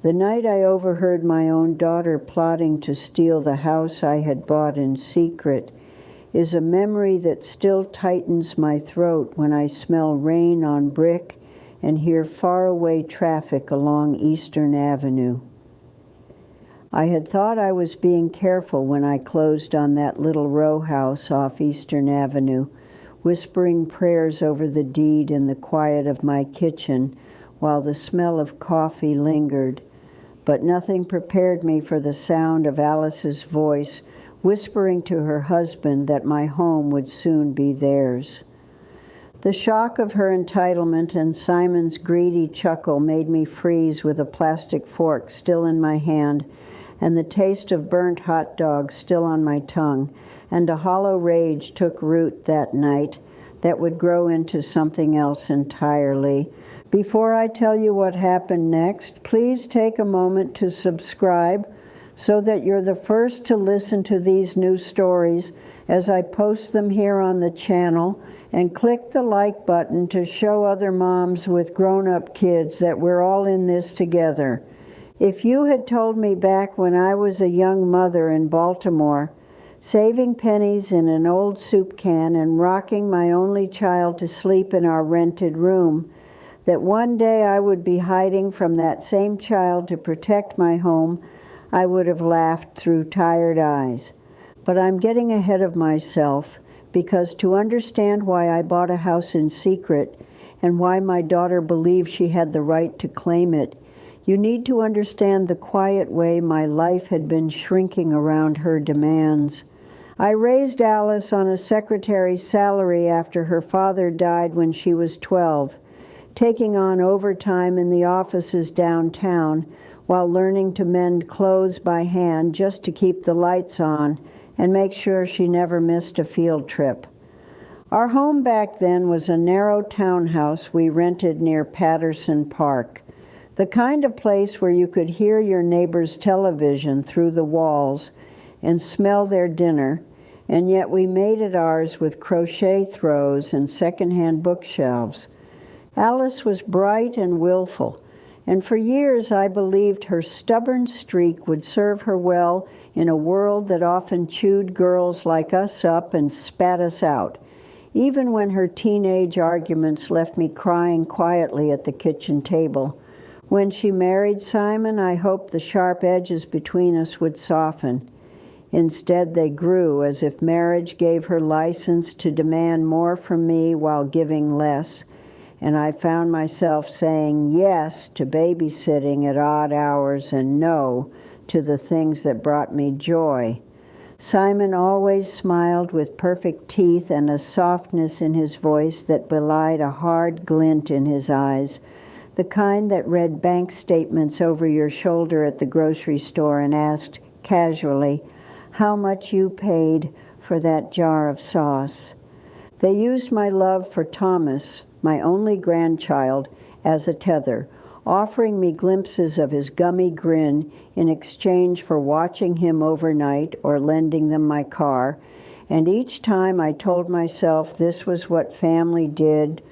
The night I overheard my own daughter plotting to steal the house I had bought in secret is a memory that still tightens my throat when I smell rain on brick and hear faraway traffic along Eastern Avenue. I had thought I was being careful when I closed on that little row house off Eastern Avenue, whispering prayers over the deed in the quiet of my kitchen while the smell of coffee lingered. But nothing prepared me for the sound of Alice's voice whispering to her husband that my home would soon be theirs. The shock of her entitlement and Simon's greedy chuckle made me freeze with a plastic fork still in my hand and the taste of burnt hot dog still on my tongue, and a hollow rage took root that night that would grow into something else entirely. Before I tell you what happened next, please take a moment to subscribe so that you're the first to listen to these new stories as I post them here on the channel, and click the like button to show other moms with grown-up kids that we're all in this together. If you had told me back when I was a young mother in Baltimore, saving pennies in an old soup can and rocking my only child to sleep in our rented room, that one day I would be hiding from that same child to protect my home, I would have laughed through tired eyes. But I'm getting ahead of myself, because to understand why I bought a house in secret and why my daughter believed she had the right to claim it, you need to understand the quiet way my life had been shrinking around her demands. I raised Alice on a secretary's salary after her father died when she was 12, taking on overtime in the offices downtown while learning to mend clothes by hand just to keep the lights on and make sure she never missed a field trip. Our home back then was a narrow townhouse we rented near Patterson Park, the kind of place where you could hear your neighbor's television through the walls and smell their dinner, and yet we made it ours with crochet throws and secondhand bookshelves. Alice was bright and willful, and for years I believed her stubborn streak would serve her well in a world that often chewed girls like us up and spat us out, even when her teenage arguments left me crying quietly at the kitchen table. When she married Simon, I hoped the sharp edges between us would soften. Instead, they grew, as if marriage gave her license to demand more from me while giving less, and I found myself saying yes to babysitting at odd hours and no to the things that brought me joy. Simon always smiled with perfect teeth and a softness in his voice that belied a hard glint in his eyes, the kind that read bank statements over your shoulder at the grocery store and asked casually how much you paid for that jar of sauce. They used my love for Thomas, my only grandchild, as a tether, offering me glimpses of his gummy grin in exchange for watching him overnight or lending them my car, and each time I told myself this was what family did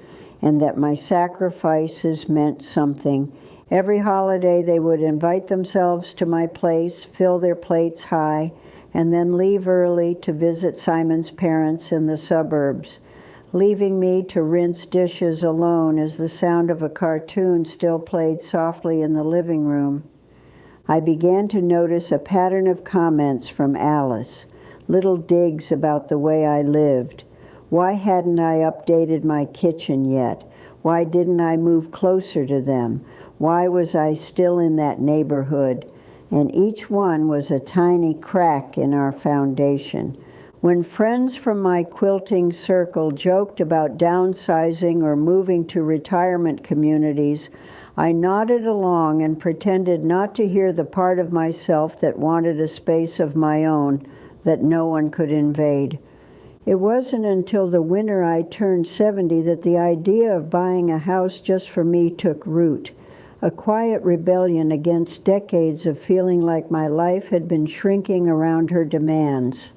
and that my sacrifices meant something. Every holiday they would invite themselves to my place, fill their plates high, and then leave early to visit Simon's parents in the suburbs, leaving me to rinse dishes alone as the sound of a cartoon still played softly in the living room. I began to notice a pattern of comments from Alice, little digs about the way I lived. Why hadn't I updated my kitchen yet? Why didn't I move closer to them? Why was I still in that neighborhood? And each one was a tiny crack in our foundation. When friends from my quilting circle joked about downsizing or moving to retirement communities, I nodded along and pretended not to hear the part of myself that wanted a space of my own that no one could invade. It wasn't until the winter I turned 70 that the idea of buying a house just for me took root, a quiet rebellion against decades of feeling like my life had been shrinking around her demands.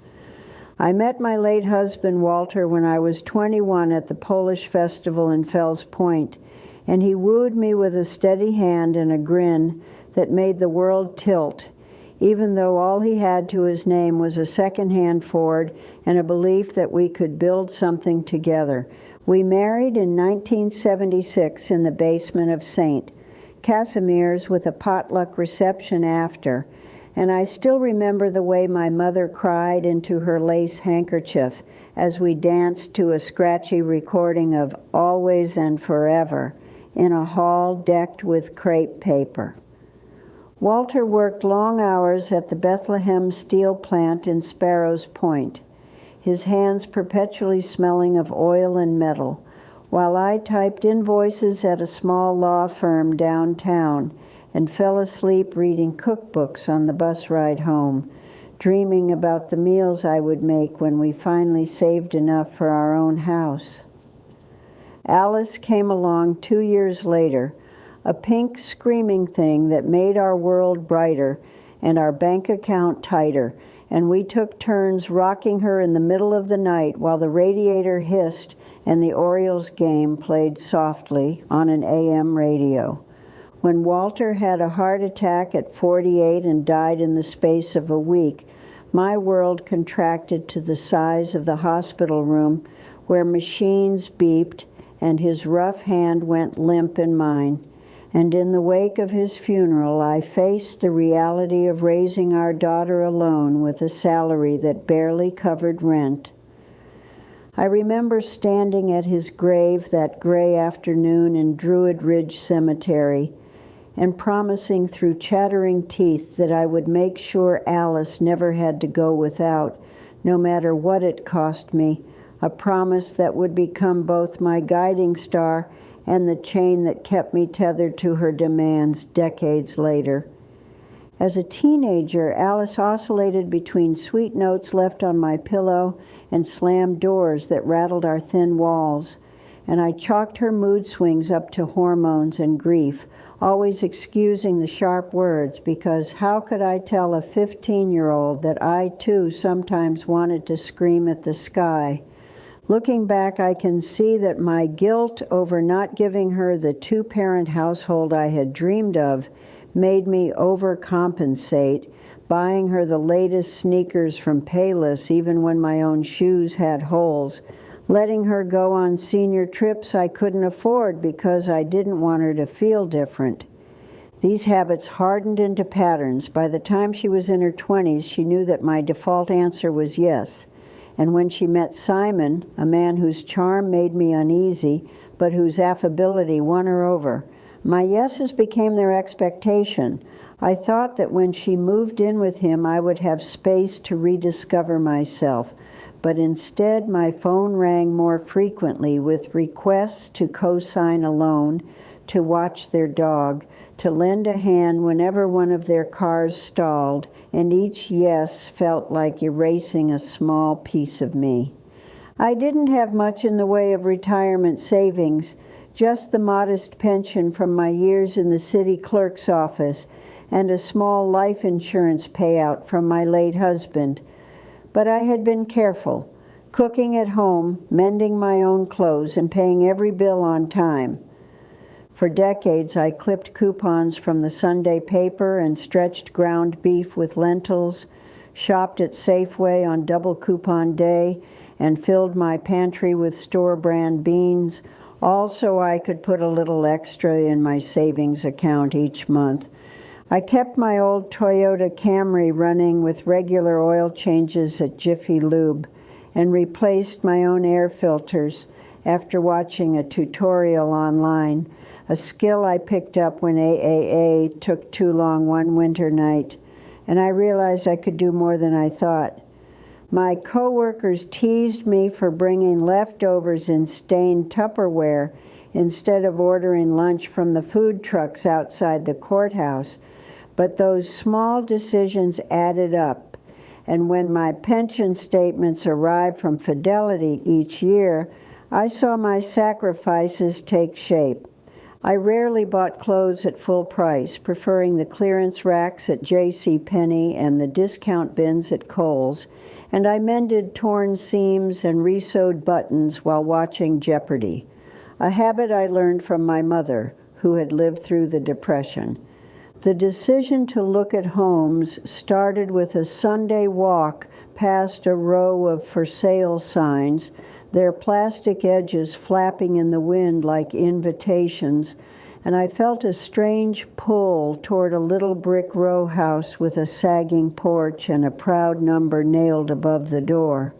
I met my late husband Walter when I was 21 at the Polish festival in Fells Point, and he wooed me with a steady hand and a grin that made the world tilt, even though all he had to his name was a second-hand Ford and a belief that we could build something together. We married in 1976 in the basement of St. Casimir's with a potluck reception after, and I still remember the way my mother cried into her lace handkerchief as we danced to a scratchy recording of Always and Forever in a hall decked with crepe paper. Walter worked long hours at the Bethlehem steel plant in Sparrows Point, his hands perpetually smelling of oil and metal, while I typed invoices at a small law firm downtown and fell asleep reading cookbooks on the bus ride home, dreaming about the meals I would make when we finally saved enough for our own house. Alice came along 2 years later, a pink screaming thing that made our world brighter and our bank account tighter, and we took turns rocking her in the middle of the night while the radiator hissed and the Orioles game played softly on an AM radio. When Walter had a heart attack at 48 and died in the space of a week, my world contracted to the size of the hospital room where machines beeped and his rough hand went limp in mine. And in the wake of his funeral, I faced the reality of raising our daughter alone with a salary that barely covered rent. I remember standing at his grave that gray afternoon in Druid Ridge Cemetery and promising through chattering teeth that I would make sure Alice never had to go without, no matter what it cost me, a promise that would become both my guiding star and the chain that kept me tethered to her demands decades later. As a teenager, Alice oscillated between sweet notes left on my pillow and slammed doors that rattled our thin walls, and I chalked her mood swings up to hormones and grief, always excusing the sharp words, because how could I tell a 15-year-old that I, too, sometimes wanted to scream at the sky? Looking back, I can see that my guilt over not giving her the two-parent household I had dreamed of made me overcompensate, buying her the latest sneakers from Payless even when my own shoes had holes, letting her go on senior trips I couldn't afford because I didn't want her to feel different. These habits hardened into patterns. By the time she was in her 20s, she knew that my default answer was yes. And when she met Simon, a man whose charm made me uneasy, but whose affability won her over, my yeses became their expectation. I thought that when she moved in with him, I would have space to rediscover myself. But instead, my phone rang more frequently with requests to co-sign a loan, to watch their dog, to lend a hand whenever one of their cars stalled, and each yes felt like erasing a small piece of me. I didn't have much in the way of retirement savings, just the modest pension from my years in the city clerk's office and a small life insurance payout from my late husband. But I had been careful, cooking at home, mending my own clothes, and paying every bill on time. For decades, I clipped coupons from the Sunday paper and stretched ground beef with lentils, shopped at Safeway on double coupon day, and filled my pantry with store-brand beans, all so I could put a little extra in my savings account each month. I kept my old Toyota Camry running with regular oil changes at Jiffy Lube and replaced my own air filters after watching a tutorial online, a skill I picked up when AAA took too long one winter night, and I realized I could do more than I thought. My coworkers teased me for bringing leftovers in stained Tupperware instead of ordering lunch from the food trucks outside the courthouse, but those small decisions added up, and when my pension statements arrived from Fidelity each year, I saw my sacrifices take shape. I rarely bought clothes at full price, preferring the clearance racks at JCPenney and the discount bins at Kohl's, and I mended torn seams and resewed buttons while watching Jeopardy, a habit I learned from my mother, who had lived through the Depression. The decision to look at homes started with a Sunday walk past a row of for sale signs, their plastic edges flapping in the wind like invitations, and I felt a strange pull toward a little brick row house with a sagging porch and a proud number nailed above the door.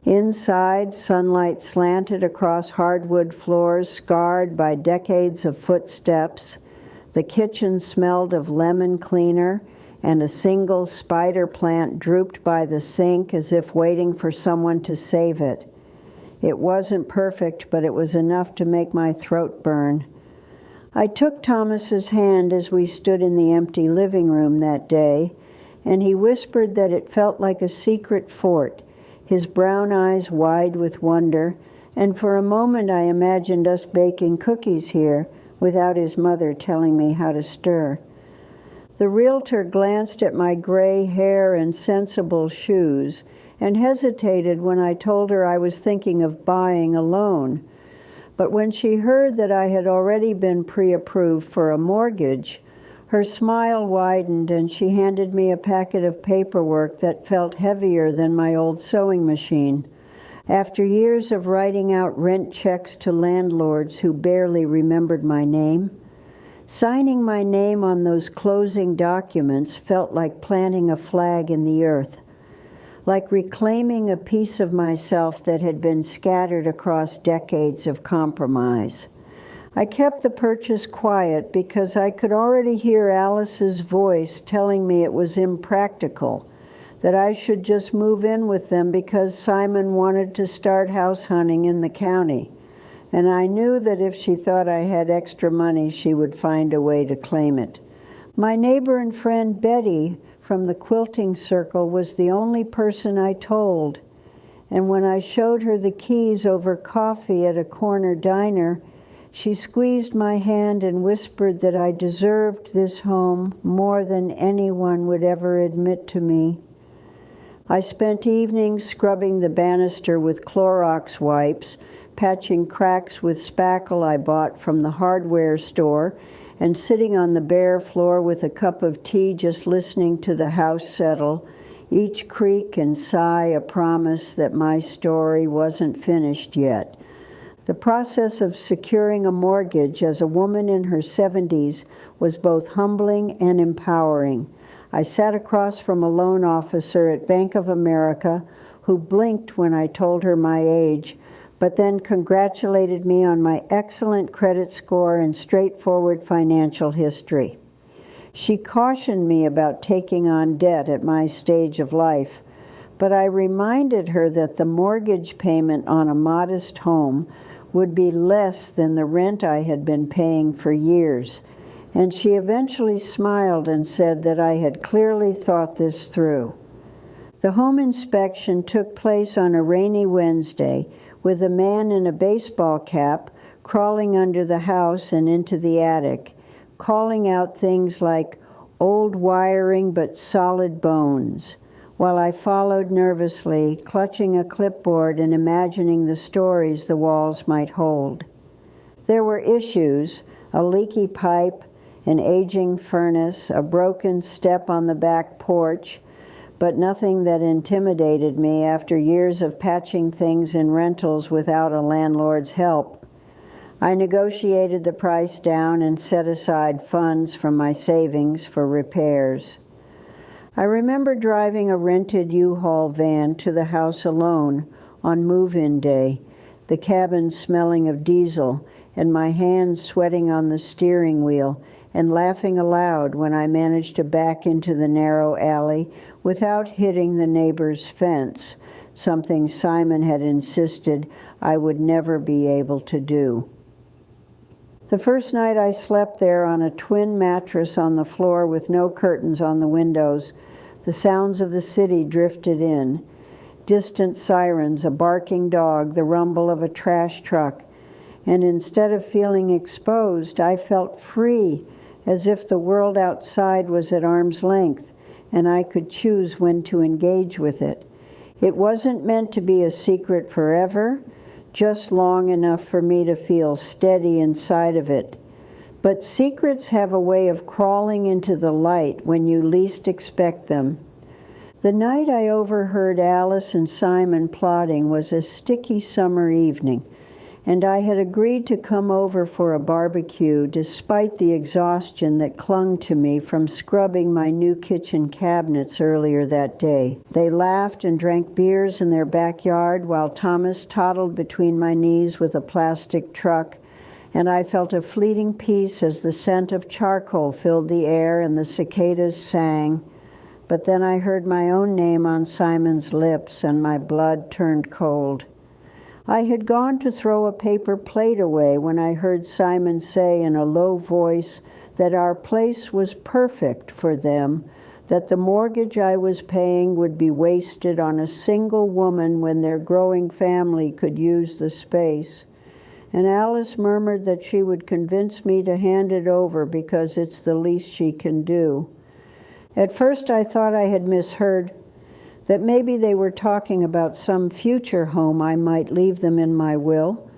Inside, sunlight slanted across hardwood floors scarred by decades of footsteps. The kitchen smelled of lemon cleaner, and a single spider plant drooped by the sink as if waiting for someone to save it. It wasn't perfect, but it was enough to make my throat burn. I took Thomas's hand as we stood in the empty living room that day, and he whispered that it felt like a secret fort, his brown eyes wide with wonder, and for a moment I imagined us baking cookies here without his mother telling me how to stir. The realtor glanced at my gray hair and sensible shoes and hesitated when I told her I was thinking of buying alone. But when she heard that I had already been pre-approved for a mortgage, her smile widened and she handed me a packet of paperwork that felt heavier than my old sewing machine. After years of writing out rent checks to landlords who barely remembered my name, signing my name on those closing documents felt like planting a flag in the earth, like reclaiming a piece of myself that had been scattered across decades of compromise. I kept the purchase quiet because I could already hear Alice's voice telling me it was impractical, that I should just move in with them because Simon wanted to start house hunting in the county. And I knew that if she thought I had extra money, she would find a way to claim it. My neighbor and friend Betty from the quilting circle was the only person I told. And when I showed her the keys over coffee at a corner diner, she squeezed my hand and whispered that I deserved this home more than anyone would ever admit to me. I spent evenings scrubbing the banister with Clorox wipes, patching cracks with spackle I bought from the hardware store, and sitting on the bare floor with a cup of tea just listening to the house settle, each creak and sigh a promise that my story wasn't finished yet. The process of securing a mortgage as a woman in her 70s was both humbling and empowering. I sat across from a loan officer at Bank of America who blinked when I told her my age, but then congratulated me on my excellent credit score and straightforward financial history. She cautioned me about taking on debt at my stage of life, but I reminded her that the mortgage payment on a modest home would be less than the rent I had been paying for years, and she eventually smiled and said that I had clearly thought this through. The home inspection took place on a rainy Wednesday, with a man in a baseball cap crawling under the house and into the attic, calling out things like old wiring but solid bones, while I followed nervously, clutching a clipboard and imagining the stories the walls might hold. There were issues: a leaky pipe, an aging furnace, a broken step on the back porch, but nothing that intimidated me after years of patching things in rentals without a landlord's help. I negotiated the price down and set aside funds from my savings for repairs. I remember driving a rented U-Haul van to the house alone on move-in day, the cabin smelling of diesel and my hands sweating on the steering wheel, and laughing aloud when I managed to back into the narrow alley without hitting the neighbor's fence, something Simon had insisted I would never be able to do. The first night I slept there on a twin mattress on the floor with no curtains on the windows, the sounds of the city drifted in. Distant sirens, a barking dog, the rumble of a trash truck. And instead of feeling exposed, I felt free, as if the world outside was at arm's length, and I could choose when to engage with it. It wasn't meant to be a secret forever, just long enough for me to feel steady inside of it. But secrets have a way of crawling into the light when you least expect them. The night I overheard Alice and Simon plotting was a sticky summer evening, and I had agreed to come over for a barbecue despite the exhaustion that clung to me from scrubbing my new kitchen cabinets earlier that day. They laughed and drank beers in their backyard while Thomas toddled between my knees with a plastic truck, and I felt a fleeting peace as the scent of charcoal filled the air and the cicadas sang. But then I heard my own name on Simon's lips, and my blood turned cold. I had gone to throw a paper plate away when I heard Simon say in a low voice that our place was perfect for them, that the mortgage I was paying would be wasted on a single woman when their growing family could use the space. And Alice murmured that she would convince me to hand it over because it's the least she can do. At first I thought I had misheard, that maybe they were talking about some future home I might leave them in my will.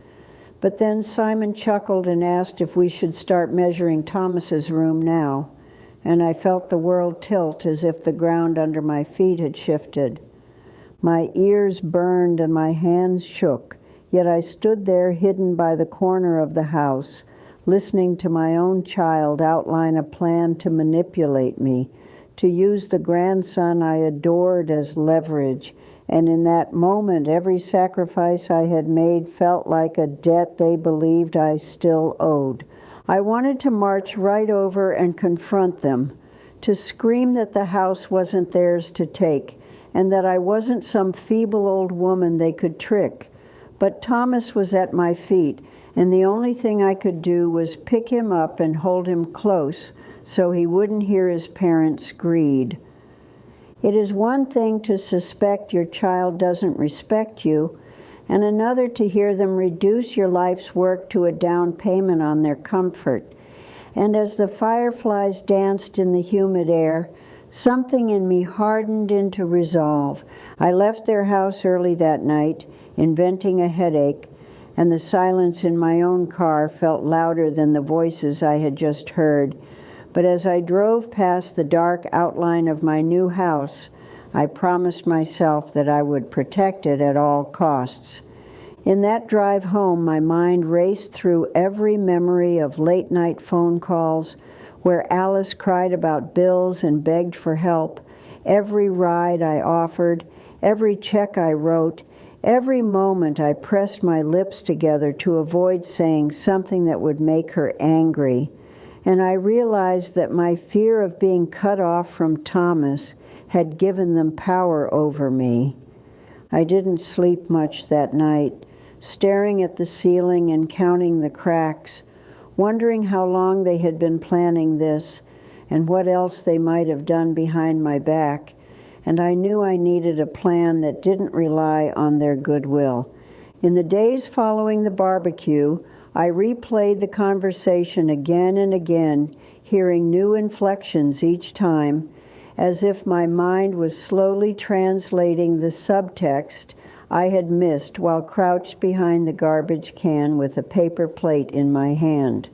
But then Simon chuckled and asked if we should start measuring Thomas's room now, and I felt the world tilt as if the ground under my feet had shifted. My ears burned and my hands shook, yet I stood there hidden by the corner of the house, listening to my own child outline a plan to manipulate me, to use the grandson I adored as leverage, and in that moment every sacrifice I had made felt like a debt they believed I still owed. I wanted to march right over and confront them, to scream that the house wasn't theirs to take, and that I wasn't some feeble old woman they could trick. But Thomas was at my feet, and the only thing I could do was pick him up and hold him close so he wouldn't hear his parents' greed. It is one thing to suspect your child doesn't respect you, and another to hear them reduce your life's work to a down payment on their comfort. And as the fireflies danced in the humid air, something in me hardened into resolve. I left their house early that night, inventing a headache, and the silence in my own car felt louder than the voices I had just heard. But as I drove past the dark outline of my new house, I promised myself that I would protect it at all costs. In that drive home, my mind raced through every memory of late-night phone calls where Alice cried about bills and begged for help, every ride I offered, every check I wrote, every moment I pressed my lips together to avoid saying something that would make her angry. And I realized that my fear of being cut off from Thomas had given them power over me. I didn't sleep much that night, staring at the ceiling and counting the cracks, wondering how long they had been planning this and what else they might have done behind my back. And I knew I needed a plan that didn't rely on their goodwill. In the days following the barbecue, I replayed the conversation again and again, hearing new inflections each time, as if my mind was slowly translating the subtext I had missed while crouched behind the garbage can with a paper plate in my hand.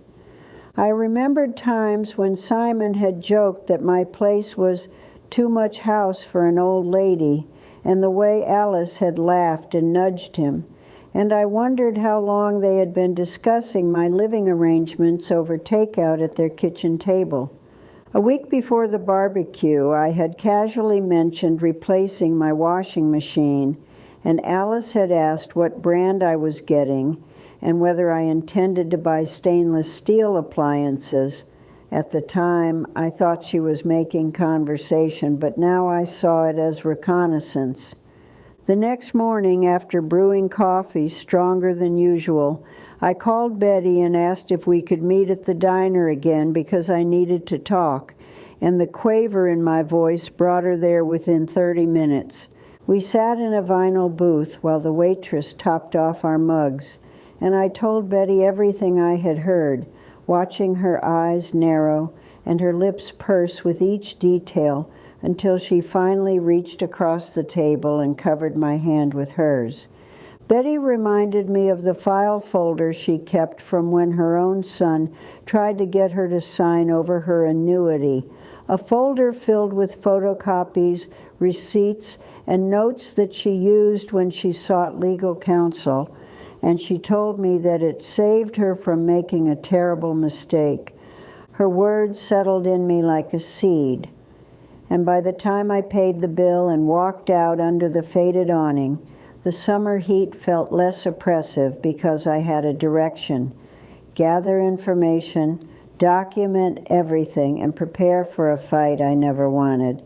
I remembered times when Simon had joked that my place was too much house for an old lady, and the way Alice had laughed and nudged him, and I wondered how long they had been discussing my living arrangements over takeout at their kitchen table. A week before the barbecue, I had casually mentioned replacing my washing machine, and Alice had asked what brand I was getting and whether I intended to buy stainless steel appliances. At the time, I thought she was making conversation, but now I saw it as reconnaissance. The next morning, after brewing coffee stronger than usual, I called Betty and asked if we could meet at the diner again because I needed to talk, and the quaver in my voice brought her there within 30 minutes. We sat in a vinyl booth while the waitress topped off our mugs, and I told Betty everything I had heard, watching her eyes narrow and her lips purse with each detail until she finally reached across the table and covered my hand with hers. Betty reminded me of the file folder she kept from when her own son tried to get her to sign over her annuity, a folder filled with photocopies, receipts, and notes that she used when she sought legal counsel, and she told me that it saved her from making a terrible mistake. Her words settled in me like a seed, and by the time I paid the bill and walked out under the faded awning, the summer heat felt less oppressive because I had a direction. Gather information, document everything, and prepare for a fight I never wanted.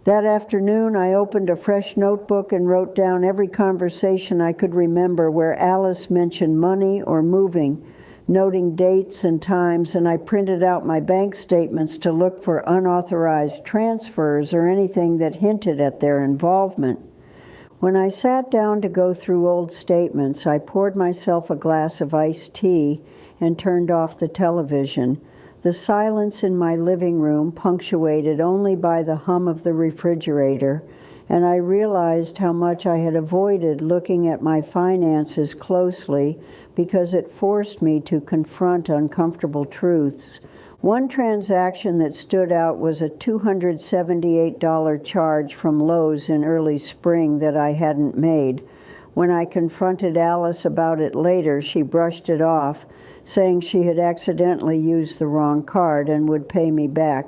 That afternoon, I opened a fresh notebook and wrote down every conversation I could remember where Alice mentioned money or moving, noting dates and times, and I printed out my bank statements to look for unauthorized transfers or anything that hinted at their involvement. When I sat down to go through old statements, I poured myself a glass of iced tea and turned off the television, the silence in my living room punctuated only by the hum of the refrigerator, and I realized how much I had avoided looking at my finances closely because it forced me to confront uncomfortable truths. One transaction that stood out was a $278 charge from Lowe's in early spring that I hadn't made. When I confronted Alice about it later, she brushed it off, saying she had accidentally used the wrong card and would pay me back.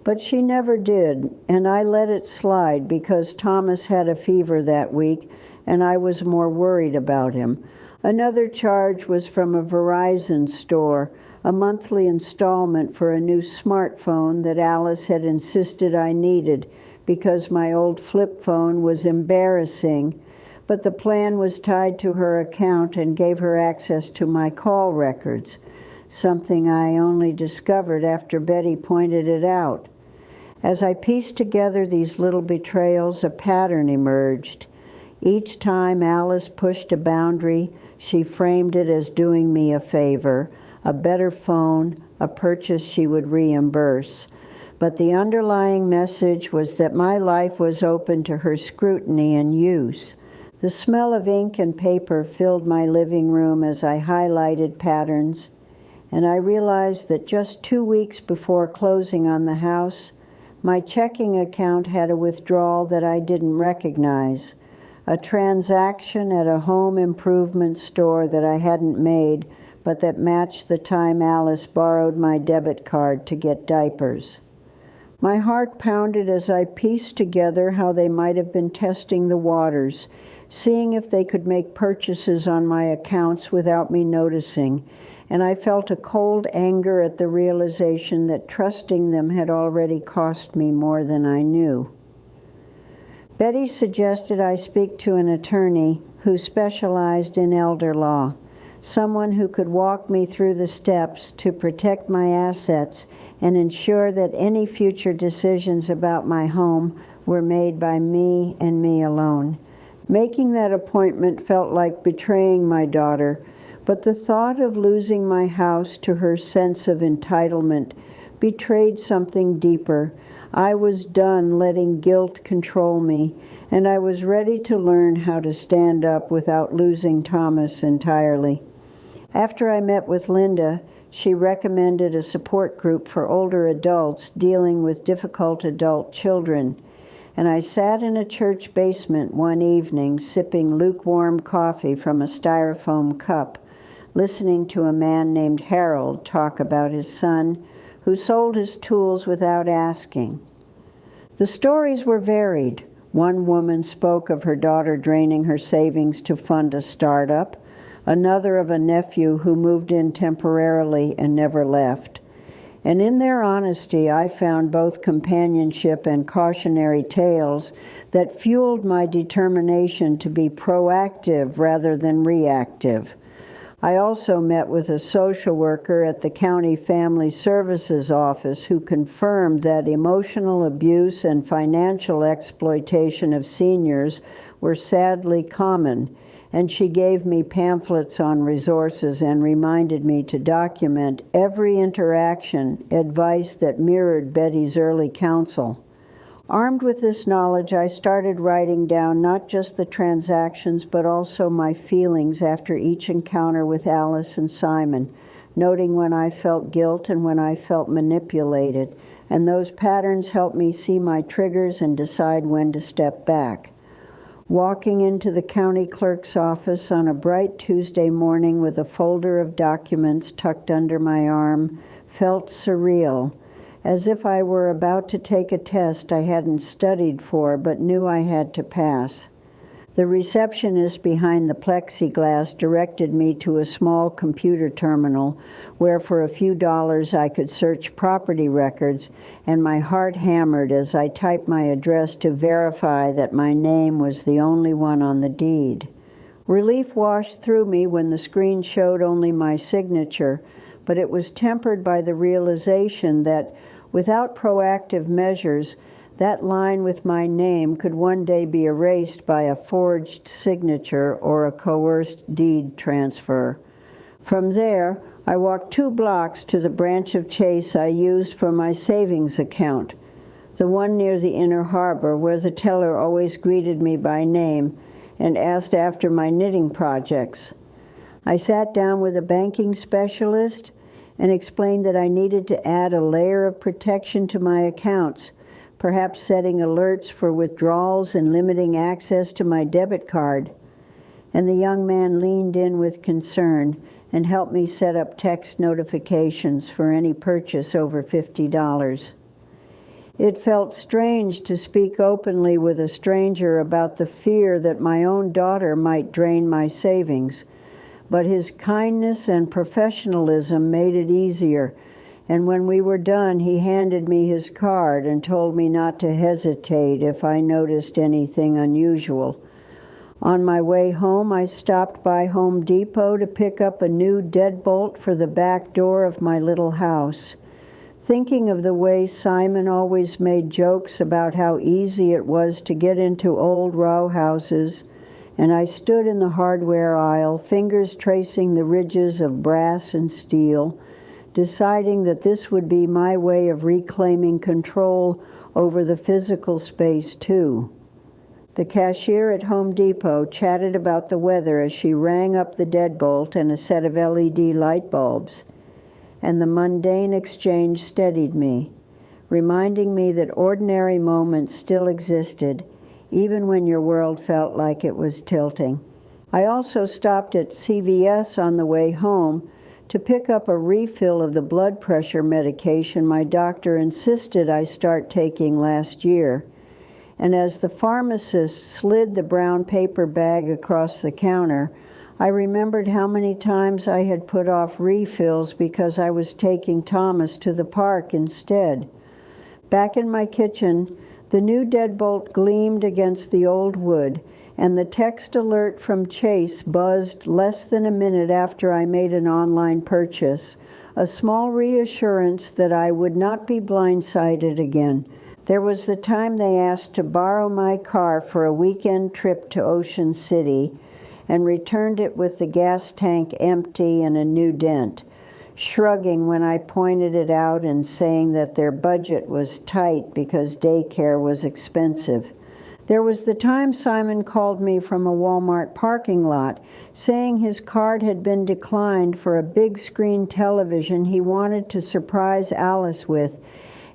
But she never did, and I let it slide because Thomas had a fever that week and I was more worried about him. Another charge was from a Verizon store, a monthly installment for a new smartphone that Alice had insisted I needed because my old flip phone was embarrassing, but the plan was tied to her account and gave her access to my call records, something I only discovered after Betty pointed it out. As I pieced together these little betrayals, a pattern emerged. Each time Alice pushed a boundary, she framed it as doing me a favor, a better phone, a purchase she would reimburse. But the underlying message was that my life was open to her scrutiny and use. The smell of ink and paper filled my living room as I highlighted patterns, and I realized that just 2 weeks before closing on the house, my checking account had a withdrawal that I didn't recognize, a transaction at a home improvement store that I hadn't made, but that matched the time Alice borrowed my debit card to get diapers. My heart pounded as I pieced together how they might have been testing the waters, seeing if they could make purchases on my accounts without me noticing, and I felt a cold anger at the realization that trusting them had already cost me more than I knew. Betty suggested I speak to an attorney who specialized in elder law, someone who could walk me through the steps to protect my assets and ensure that any future decisions about my home were made by me and me alone. Making that appointment felt like betraying my daughter, but the thought of losing my house to her sense of entitlement betrayed something deeper. I was done letting guilt control me, and I was ready to learn how to stand up without losing Thomas entirely. After I met with Linda, she recommended a support group for older adults dealing with difficult adult children, and I sat in a church basement one evening sipping lukewarm coffee from a styrofoam cup, listening to a man named Harold talk about his son who sold his tools without asking. The stories were varied. One woman spoke of her daughter draining her savings to fund a startup, another of a nephew who moved in temporarily and never left. And in their honesty, I found both companionship and cautionary tales that fueled my determination to be proactive rather than reactive. I also met with a social worker at the County Family Services Office who confirmed that emotional abuse and financial exploitation of seniors were sadly common, and she gave me pamphlets on resources and reminded me to document every interaction, advice that mirrored Betty's early counsel. Armed with this knowledge, I started writing down not just the transactions, but also my feelings after each encounter with Alice and Simon, noting when I felt guilt and when I felt manipulated, and those patterns helped me see my triggers and decide when to step back. Walking into the county clerk's office on a bright Tuesday morning with a folder of documents tucked under my arm felt surreal, as if I were about to take a test I hadn't studied for but knew I had to pass. The receptionist behind the plexiglass directed me to a small computer terminal where for a few dollars I could search property records, and my heart hammered as I typed my address to verify that my name was the only one on the deed. Relief washed through me when the screen showed only my signature, but it was tempered by the realization that without proactive measures, that line with my name could one day be erased by a forged signature or a coerced deed transfer. From there, I walked 2 blocks to the branch of Chase I used for my savings account, the one near the Inner Harbor where the teller always greeted me by name and asked after my knitting projects. I sat down with a banking specialist and explained that I needed to add a layer of protection to my accounts, perhaps setting alerts for withdrawals and limiting access to my debit card. And the young man leaned in with concern and helped me set up text notifications for any purchase over $50. It felt strange to speak openly with a stranger about the fear that my own daughter might drain my savings, but his kindness and professionalism made it easier. And when we were done, he handed me his card and told me not to hesitate if I noticed anything unusual. On my way home, I stopped by Home Depot to pick up a new deadbolt for the back door of my little house. Thinking of the way Simon always made jokes about how easy it was to get into old row houses, and I stood in the hardware aisle, fingers tracing the ridges of brass and steel, deciding that this would be my way of reclaiming control over the physical space, too. The cashier at Home Depot chatted about the weather as she rang up the deadbolt and a set of LED light bulbs, and the mundane exchange steadied me, reminding me that ordinary moments still existed, even when your world felt like it was tilting. I also stopped at CVS on the way home to pick up a refill of the blood pressure medication my doctor insisted I start taking last year. And as the pharmacist slid the brown paper bag across the counter, I remembered how many times I had put off refills because I was taking Thomas to the park instead. Back in my kitchen, the new deadbolt gleamed against the old wood, and the text alert from Chase buzzed less than a minute after I made an online purchase, a small reassurance that I would not be blindsided again. There was the time they asked to borrow my car for a weekend trip to Ocean City and returned it with the gas tank empty and a new dent, shrugging when I pointed it out and saying that their budget was tight because daycare was expensive. There was the time Simon called me from a Walmart parking lot, saying his card had been declined for a big screen television he wanted to surprise Alice with,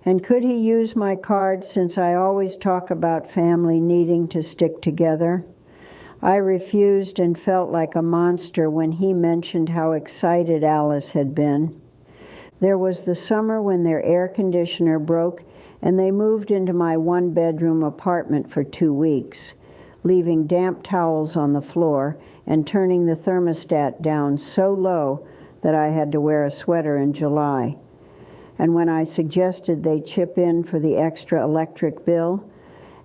and could he use my card since I always talk about family needing to stick together? I refused and felt like a monster when he mentioned how excited Alice had been. There was the summer when their air conditioner broke and they moved into my 1-bedroom apartment for 2 weeks, leaving damp towels on the floor and turning the thermostat down so low that I had to wear a sweater in July. And when I suggested they chip in for the extra electric bill,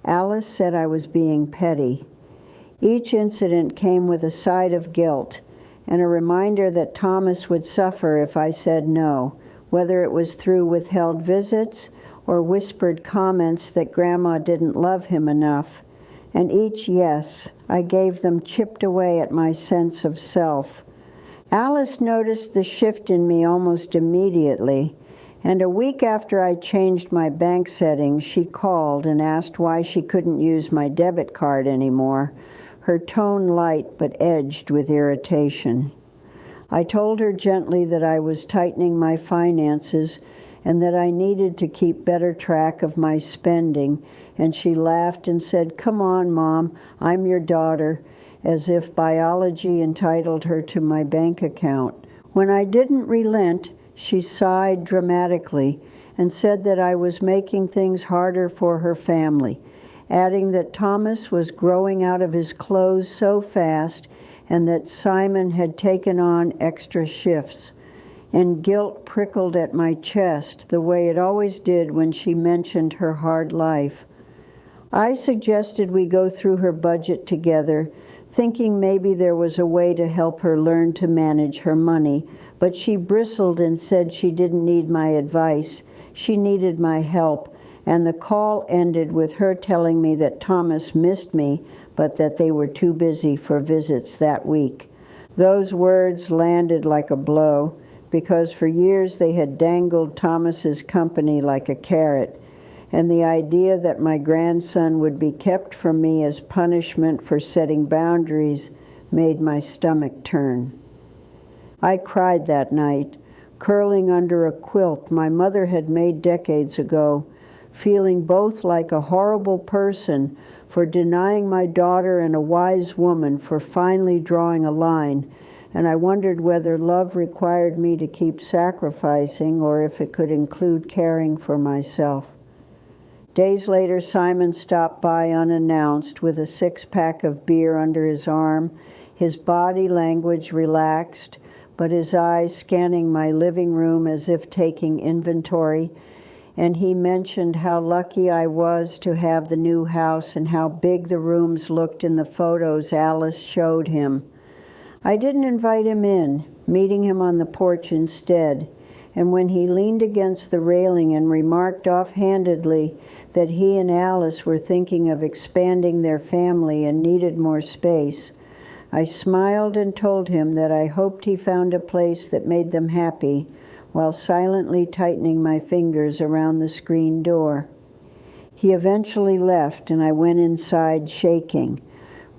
Alice said I was being petty. Each incident came with a side of guilt and a reminder that Thomas would suffer if I said no, whether it was through withheld visits or whispered comments that Grandma didn't love him enough, and each yes I gave them chipped away at my sense of self. Alice noticed the shift in me almost immediately, And a week after I changed my bank settings, she called and asked why she couldn't use my debit card anymore, her tone light but edged with irritation. I told her gently that I was tightening my finances and that I needed to keep better track of my spending, and she laughed and said, "Come on, Mom, I'm your daughter," as if biology entitled her to my bank account. When I didn't relent, she sighed dramatically and said that I was making things harder for her family, adding that Thomas was growing out of his clothes so fast and that Simon had taken on extra shifts. And guilt prickled at my chest the way it always did when she mentioned her hard life. I suggested we go through her budget together, thinking maybe there was a way to help her learn to manage her money, but she bristled and said she didn't need my advice, she needed my help, and the call ended with her telling me that Thomas missed me, but that they were too busy for visits that week. Those words landed like a blow, because for years they had dangled Thomas's company like a carrot, and the idea that my grandson would be kept from me as punishment for setting boundaries made my stomach turn. I cried that night, curling under a quilt my mother had made decades ago, feeling both like a horrible person for denying my daughter and a wise woman for finally drawing a line, and I wondered whether love required me to keep sacrificing or if it could include caring for myself. Days later, Simon stopped by unannounced with a six-pack of beer under his arm, his body language relaxed, but his eyes scanning my living room as if taking inventory, and he mentioned how lucky I was to have the new house and how big the rooms looked in the photos Alice showed him. I didn't invite him in, meeting him on the porch instead, and when he leaned against the railing and remarked offhandedly that he and Alice were thinking of expanding their family and needed more space, I smiled and told him that I hoped he found a place that made them happy, while silently tightening my fingers around the screen door. He eventually left, and I went inside shaking,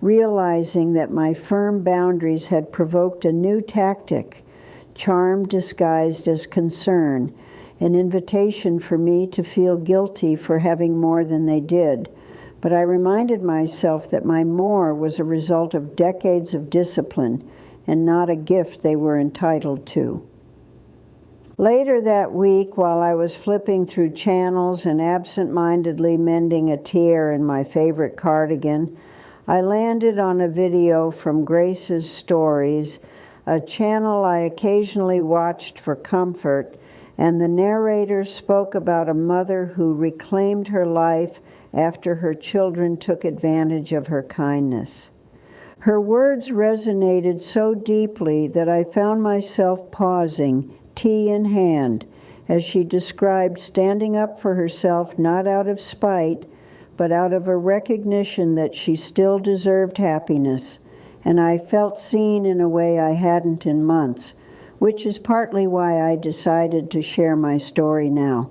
realizing that my firm boundaries had provoked a new tactic, charm disguised as concern, an invitation for me to feel guilty for having more than they did. But I reminded myself that my more was a result of decades of discipline and not a gift they were entitled to. Later that week, while I was flipping through channels and absent-mindedly mending a tear in my favorite cardigan, I landed on a video from Grace's Stories, a channel I occasionally watched for comfort, and the narrator spoke about a mother who reclaimed her life after her children took advantage of her kindness. Her words resonated so deeply that I found myself pausing, tea in hand, as she described standing up for herself not out of spite, but out of a recognition that she still deserved happiness, and I felt seen in a way I hadn't in months, which is partly why I decided to share my story now.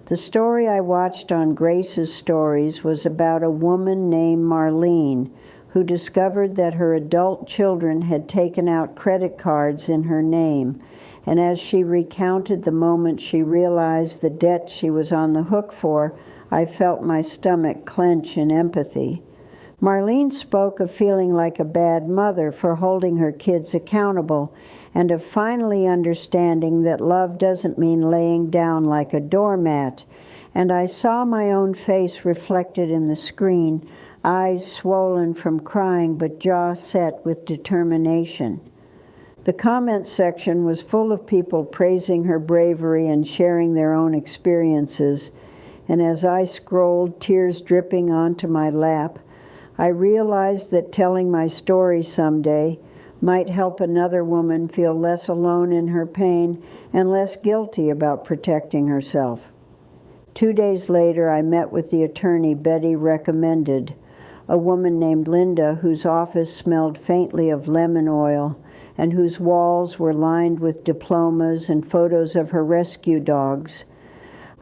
The story I watched on Grace's Stories was about a woman named Marlene who discovered that her adult children had taken out credit cards in her name, and as she recounted the moment she realized the debt she was on the hook for, I felt my stomach clench in empathy. Marlene spoke of feeling like a bad mother for holding her kids accountable, and of finally understanding that love doesn't mean laying down like a doormat. And I saw my own face reflected in the screen, eyes swollen from crying but jaw set with determination. The comment section was full of people praising her bravery and sharing their own experiences, and as I scrolled, tears dripping onto my lap, I realized that telling my story someday might help another woman feel less alone in her pain and less guilty about protecting herself. 2 days later, I met with the attorney Betty recommended, a woman named Linda whose office smelled faintly of lemon oil and whose walls were lined with diplomas and photos of her rescue dogs.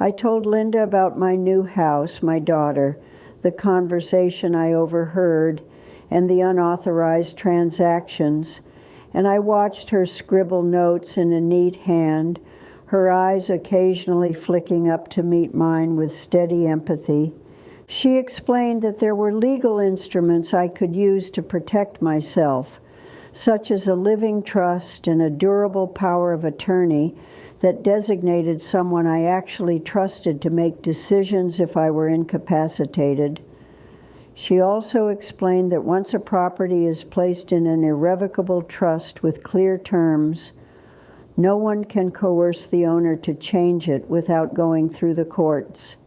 I told Linda about my new house, my daughter, the conversation I overheard, and the unauthorized transactions, and I watched her scribble notes in a neat hand, her eyes occasionally flicking up to meet mine with steady empathy. She explained that there were legal instruments I could use to protect myself, such as a living trust and a durable power of attorney that designated someone I actually trusted to make decisions if I were incapacitated. She also explained that once a property is placed in an irrevocable trust with clear terms, no one can coerce the owner to change it without going through the courts.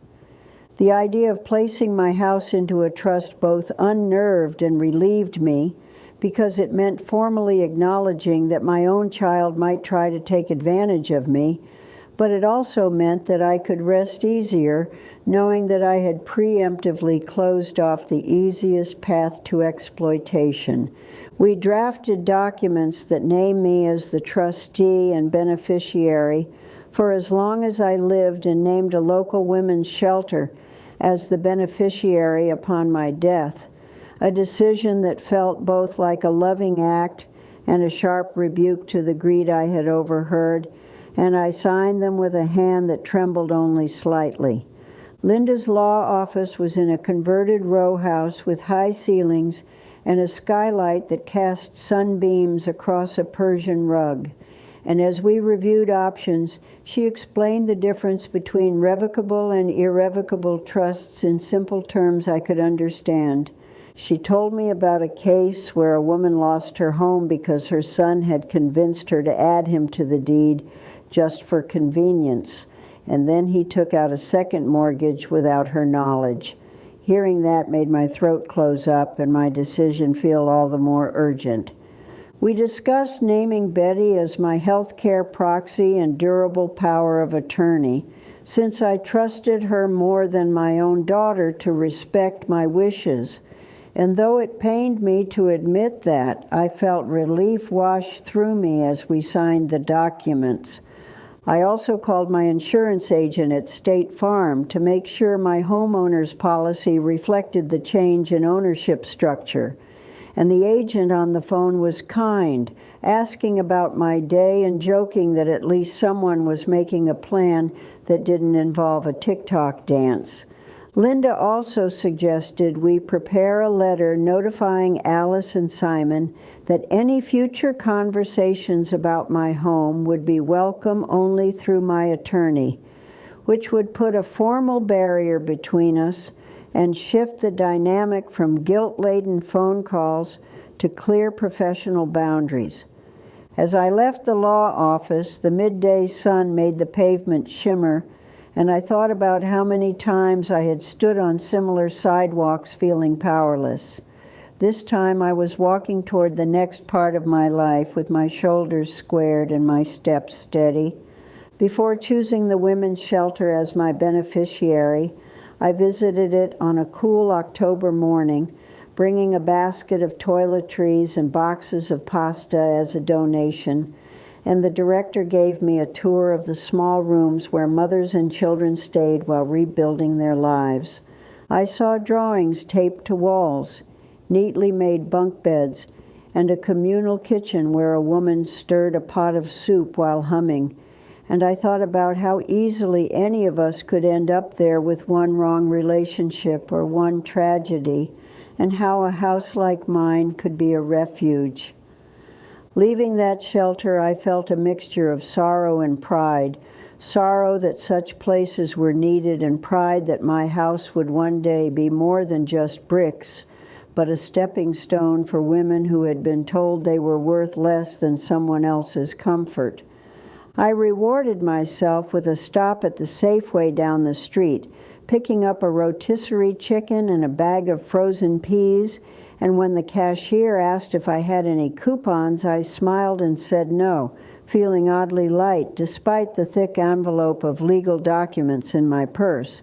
The idea of placing my house into a trust both unnerved and relieved me, because it meant formally acknowledging that my own child might try to take advantage of me, but it also meant that I could rest easier knowing that I had preemptively closed off the easiest path to exploitation. We drafted documents that name me as the trustee and beneficiary for as long as I lived, and named a local women's shelter as the beneficiary upon my death, a decision that felt both like a loving act and a sharp rebuke to the greed I had overheard, and I signed them with a hand that trembled only slightly. Linda's law office was in a converted row house with high ceilings and a skylight that cast sunbeams across a Persian rug. And as we reviewed options, she explained the difference between revocable and irrevocable trusts in simple terms I could understand. She told me about a case where a woman lost her home because her son had convinced her to add him to the deed just for convenience, and then he took out a second mortgage without her knowledge. Hearing that made my throat close up and my decision feel all the more urgent. We discussed naming Betty as my health care proxy and durable power of attorney, since I trusted her more than my own daughter to respect my wishes. And though it pained me to admit that, I felt relief wash through me as we signed the documents. I also called my insurance agent at State Farm to make sure my homeowner's policy reflected the change in ownership structure. And the agent on the phone was kind, asking about my day and joking that at least someone was making a plan that didn't involve a TikTok dance. Linda also suggested we prepare a letter notifying Alice and Simon that any future conversations about my home would be welcome only through my attorney, which would put a formal barrier between us and shift the dynamic from guilt-laden phone calls to clear professional boundaries. As I left the law office, the midday sun made the pavement shimmer, and I thought about how many times I had stood on similar sidewalks feeling powerless. This time I was walking toward the next part of my life with my shoulders squared and my steps steady. Before choosing the women's shelter as my beneficiary, I visited it on a cool October morning, bringing a basket of toiletries and boxes of pasta as a donation, and the director gave me a tour of the small rooms where mothers and children stayed while rebuilding their lives. I saw drawings taped to walls, neatly made bunk beds, and a communal kitchen where a woman stirred a pot of soup while humming, and I thought about how easily any of us could end up there with one wrong relationship or one tragedy, and how a house like mine could be a refuge. Leaving that shelter, I felt a mixture of sorrow and pride. Sorrow that such places were needed, and pride that my house would one day be more than just bricks, but a stepping stone for women who had been told they were worth less than someone else's comfort. I rewarded myself with a stop at the Safeway down the street, picking up a rotisserie chicken and a bag of frozen peas, and when the cashier asked if I had any coupons, I smiled and said no, feeling oddly light despite the thick envelope of legal documents in my purse.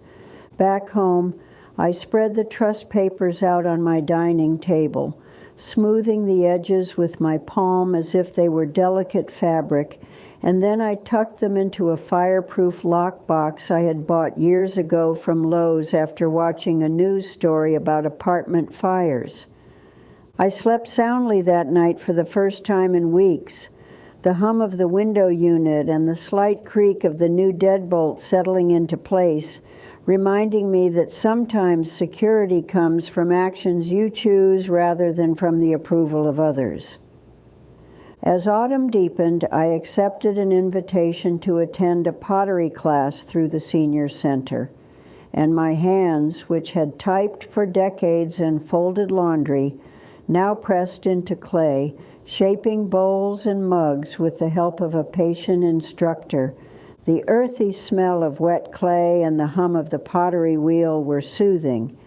Back home, I spread the trust papers out on my dining table, smoothing the edges with my palm as if they were delicate fabric, and then I tucked them into a fireproof lockbox I had bought years ago from Lowe's after watching a news story about apartment fires. I slept soundly that night for the first time in weeks. The hum of the window unit and the slight creak of the new deadbolt settling into place, reminding me that sometimes security comes from actions you choose rather than from the approval of others. As autumn deepened, I accepted an invitation to attend a pottery class through the senior center, and my hands, which had typed for decades and folded laundry, now pressed into clay, shaping bowls and mugs with the help of a patient instructor. The earthy smell of wet clay and the hum of the pottery wheel were soothing,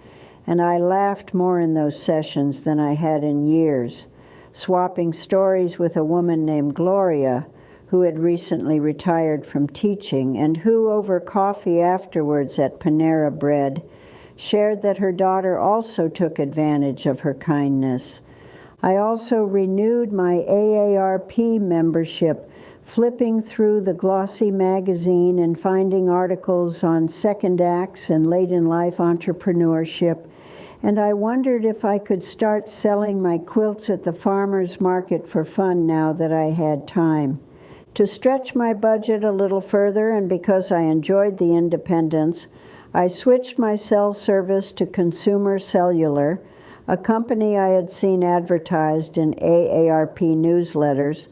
and I laughed more in those sessions than I had in years, swapping stories with a woman named Gloria, who had recently retired from teaching and who, over coffee afterwards at Panera Bread, shared that her daughter also took advantage of her kindness. I also renewed my AARP membership, flipping through the glossy magazine and finding articles on second acts and late-in-life entrepreneurship, and I wondered if I could start selling my quilts at the farmer's market for fun now that I had time. To stretch my budget a little further, and because I enjoyed the independence, I switched my cell service to Consumer Cellular, a company I had seen advertised in AARP newsletters,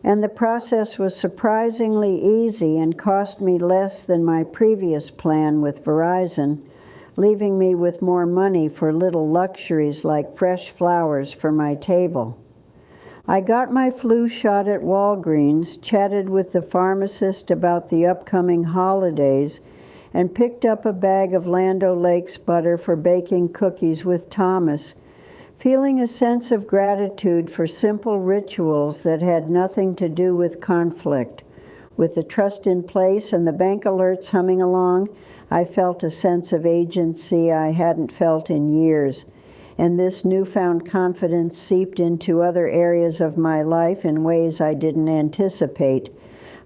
and the process was surprisingly easy and cost me less than my previous plan with Verizon, leaving me with more money for little luxuries like fresh flowers for my table. I got my flu shot at Walgreens, chatted with the pharmacist about the upcoming holidays, and picked up a bag of Land O'Lakes butter for baking cookies with Thomas, feeling a sense of gratitude for simple rituals that had nothing to do with conflict. With the trust in place and the bank alerts humming along, I felt a sense of agency I hadn't felt in years, and this newfound confidence seeped into other areas of my life in ways I didn't anticipate.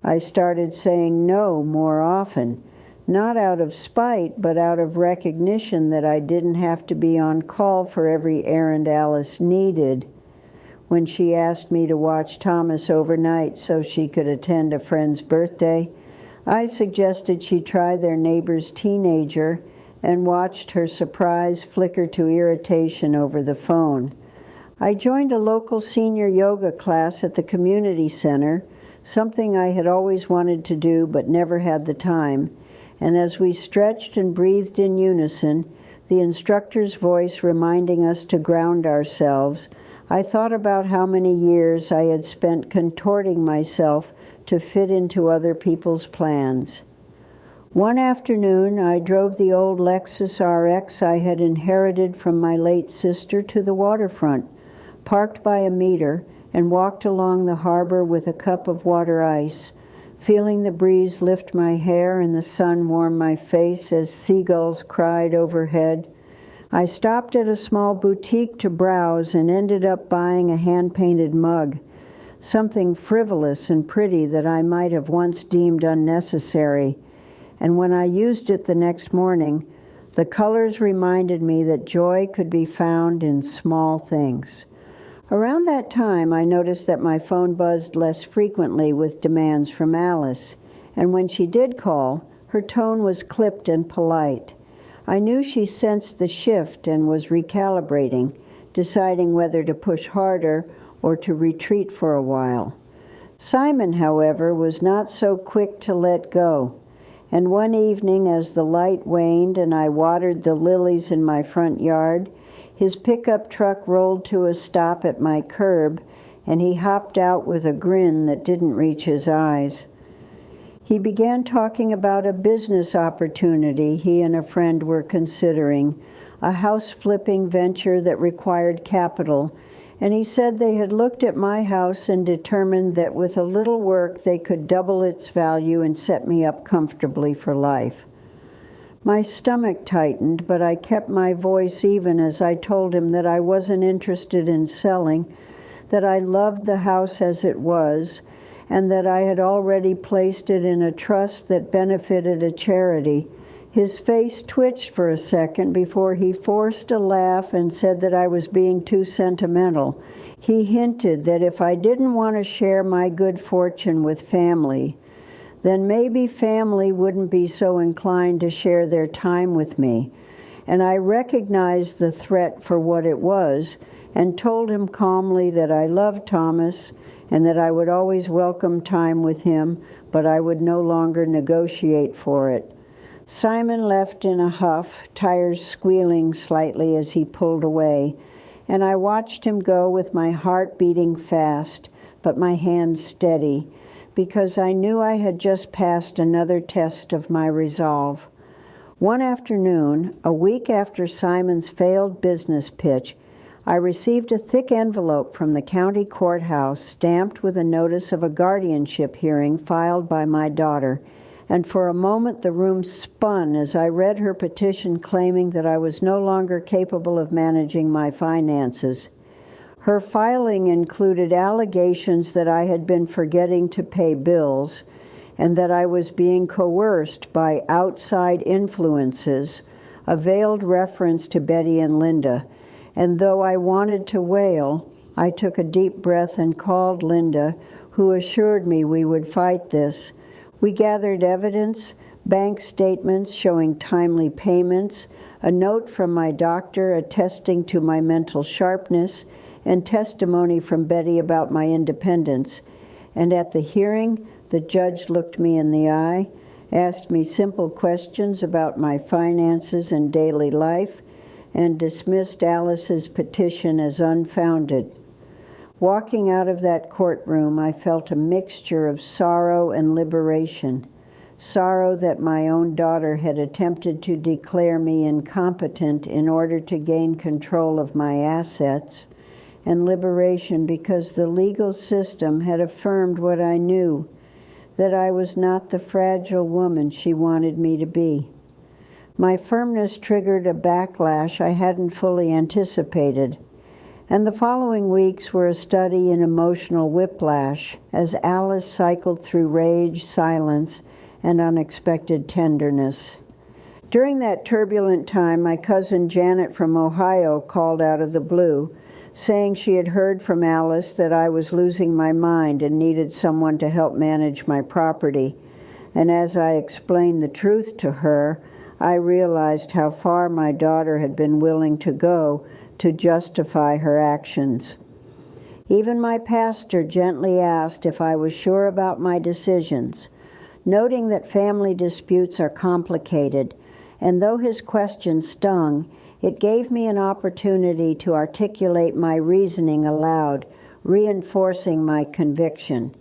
I started saying no more often, not out of spite, but out of recognition that I didn't have to be on call for every errand Alice needed. When she asked me to watch Thomas overnight so she could attend a friend's birthday, I suggested she try their neighbor's teenager and watched her surprise flicker to irritation over the phone. I joined a local senior yoga class at the community center, something I had always wanted to do but never had the time, and as we stretched and breathed in unison, the instructor's voice reminding us to ground ourselves, I thought about how many years I had spent contorting myself to fit into other people's plans. One afternoon, I drove the old Lexus RX I had inherited from my late sister to the waterfront, parked by a meter, and walked along the harbor with a cup of water ice, feeling the breeze lift my hair and the sun warm my face as seagulls cried overhead. I stopped at a small boutique to browse and ended up buying a hand-painted mug, something frivolous and pretty that I might have once deemed unnecessary. And when I used it the next morning, the colors reminded me that joy could be found in small things. Around that time, I noticed that my phone buzzed less frequently with demands from Alice, and when she did call, her tone was clipped and polite. I knew she sensed the shift and was recalibrating, deciding whether to push harder or to retreat for a while. Simon, however, was not so quick to let go, and one evening as the light waned and I watered the lilies in my front yard, his pickup truck rolled to a stop at my curb, and he hopped out with a grin that didn't reach his eyes. He began talking about a business opportunity he and a friend were considering, a house-flipping venture that required capital, and he said they had looked at my house and determined that with a little work they could double its value and set me up comfortably for life. My stomach tightened, but I kept my voice even as I told him that I wasn't interested in selling, that I loved the house as it was, and that I had already placed it in a trust that benefited a charity. His face twitched for a second before he forced a laugh and said that I was being too sentimental. He hinted that if I didn't want to share my good fortune with family, then maybe family wouldn't be so inclined to share their time with me. And I recognized the threat for what it was and told him calmly that I loved Thomas and that I would always welcome time with him, but I would no longer negotiate for it. Simon left in a huff, tires squealing slightly as he pulled away, and I watched him go with my heart beating fast, but my hands steady, because I knew I had just passed another test of my resolve. One afternoon, a week after Simon's failed business pitch, I received a thick envelope from the county courthouse stamped with a notice of a guardianship hearing filed by my daughter, and for a moment the room spun as I read her petition claiming that I was no longer capable of managing my finances. Her filing included allegations that I had been forgetting to pay bills and that I was being coerced by outside influences, a veiled reference to Betty and Linda. And though I wanted to wail, I took a deep breath and called Linda, who assured me we would fight this. We gathered evidence, bank statements showing timely payments, a note from my doctor attesting to my mental sharpness, and testimony from Betty about my independence. And at the hearing, the judge looked me in the eye, asked me simple questions about my finances and daily life, and dismissed Alice's petition as unfounded. Walking out of that courtroom, I felt a mixture of sorrow and liberation. Sorrow that my own daughter had attempted to declare me incompetent in order to gain control of my assets, and liberation because the legal system had affirmed what I knew, that I was not the fragile woman she wanted me to be. My firmness triggered a backlash I hadn't fully anticipated, and the following weeks were a study in emotional whiplash as Alice cycled through rage, silence, and unexpected tenderness. During that turbulent time, my cousin Janet from Ohio called out of the blue, saying she had heard from Alice that I was losing my mind and needed someone to help manage my property. And as I explained the truth to her, I realized how far my daughter had been willing to go to justify her actions. Even my pastor gently asked if I was sure about my decisions, noting that family disputes are complicated, and though his question stung, it gave me an opportunity to articulate my reasoning aloud, reinforcing my conviction.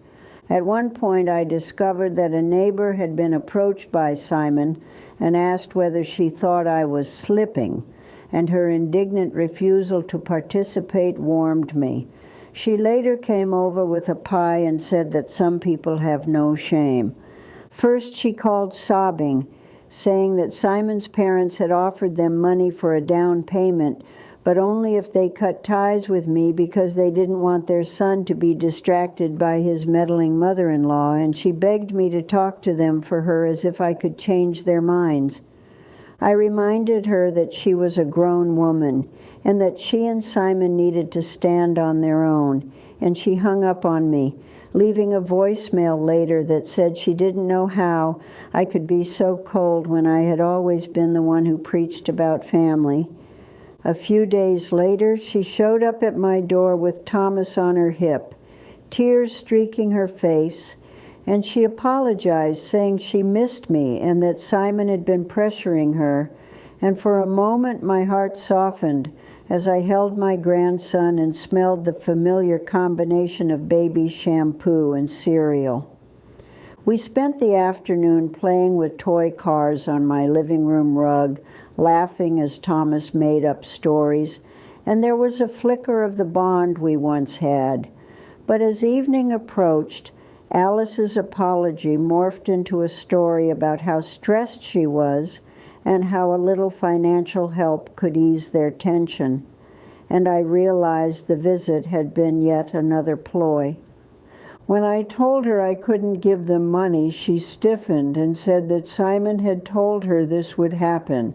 At one point, I discovered that a neighbor had been approached by Simon and asked whether she thought I was slipping, and her indignant refusal to participate warmed me. She later came over with a pie and said that some people have no shame. First, she called sobbing, saying that Simon's parents had offered them money for a down payment, but only if they cut ties with me because they didn't want their son to be distracted by his meddling mother-in-law, and she begged me to talk to them for her as if I could change their minds. I reminded her that she was a grown woman and that she and Simon needed to stand on their own, and she hung up on me, leaving a voicemail later that said she didn't know how I could be so cold when I had always been the one who preached about family. A few days later, she showed up at my door with Thomas on her hip, tears streaking her face, and she apologized, saying she missed me and that Simon had been pressuring her, and for a moment my heart softened as I held my grandson and smelled the familiar combination of baby shampoo and cereal. We spent the afternoon playing with toy cars on my living room rug, laughing as Thomas made up stories, and there was a flicker of the bond we once had. But as evening approached, Alice's apology morphed into a story about how stressed she was and how a little financial help could ease their tension, and I realized the visit had been yet another ploy. When I told her I couldn't give them money, she stiffened and said that Simon had told her this would happen,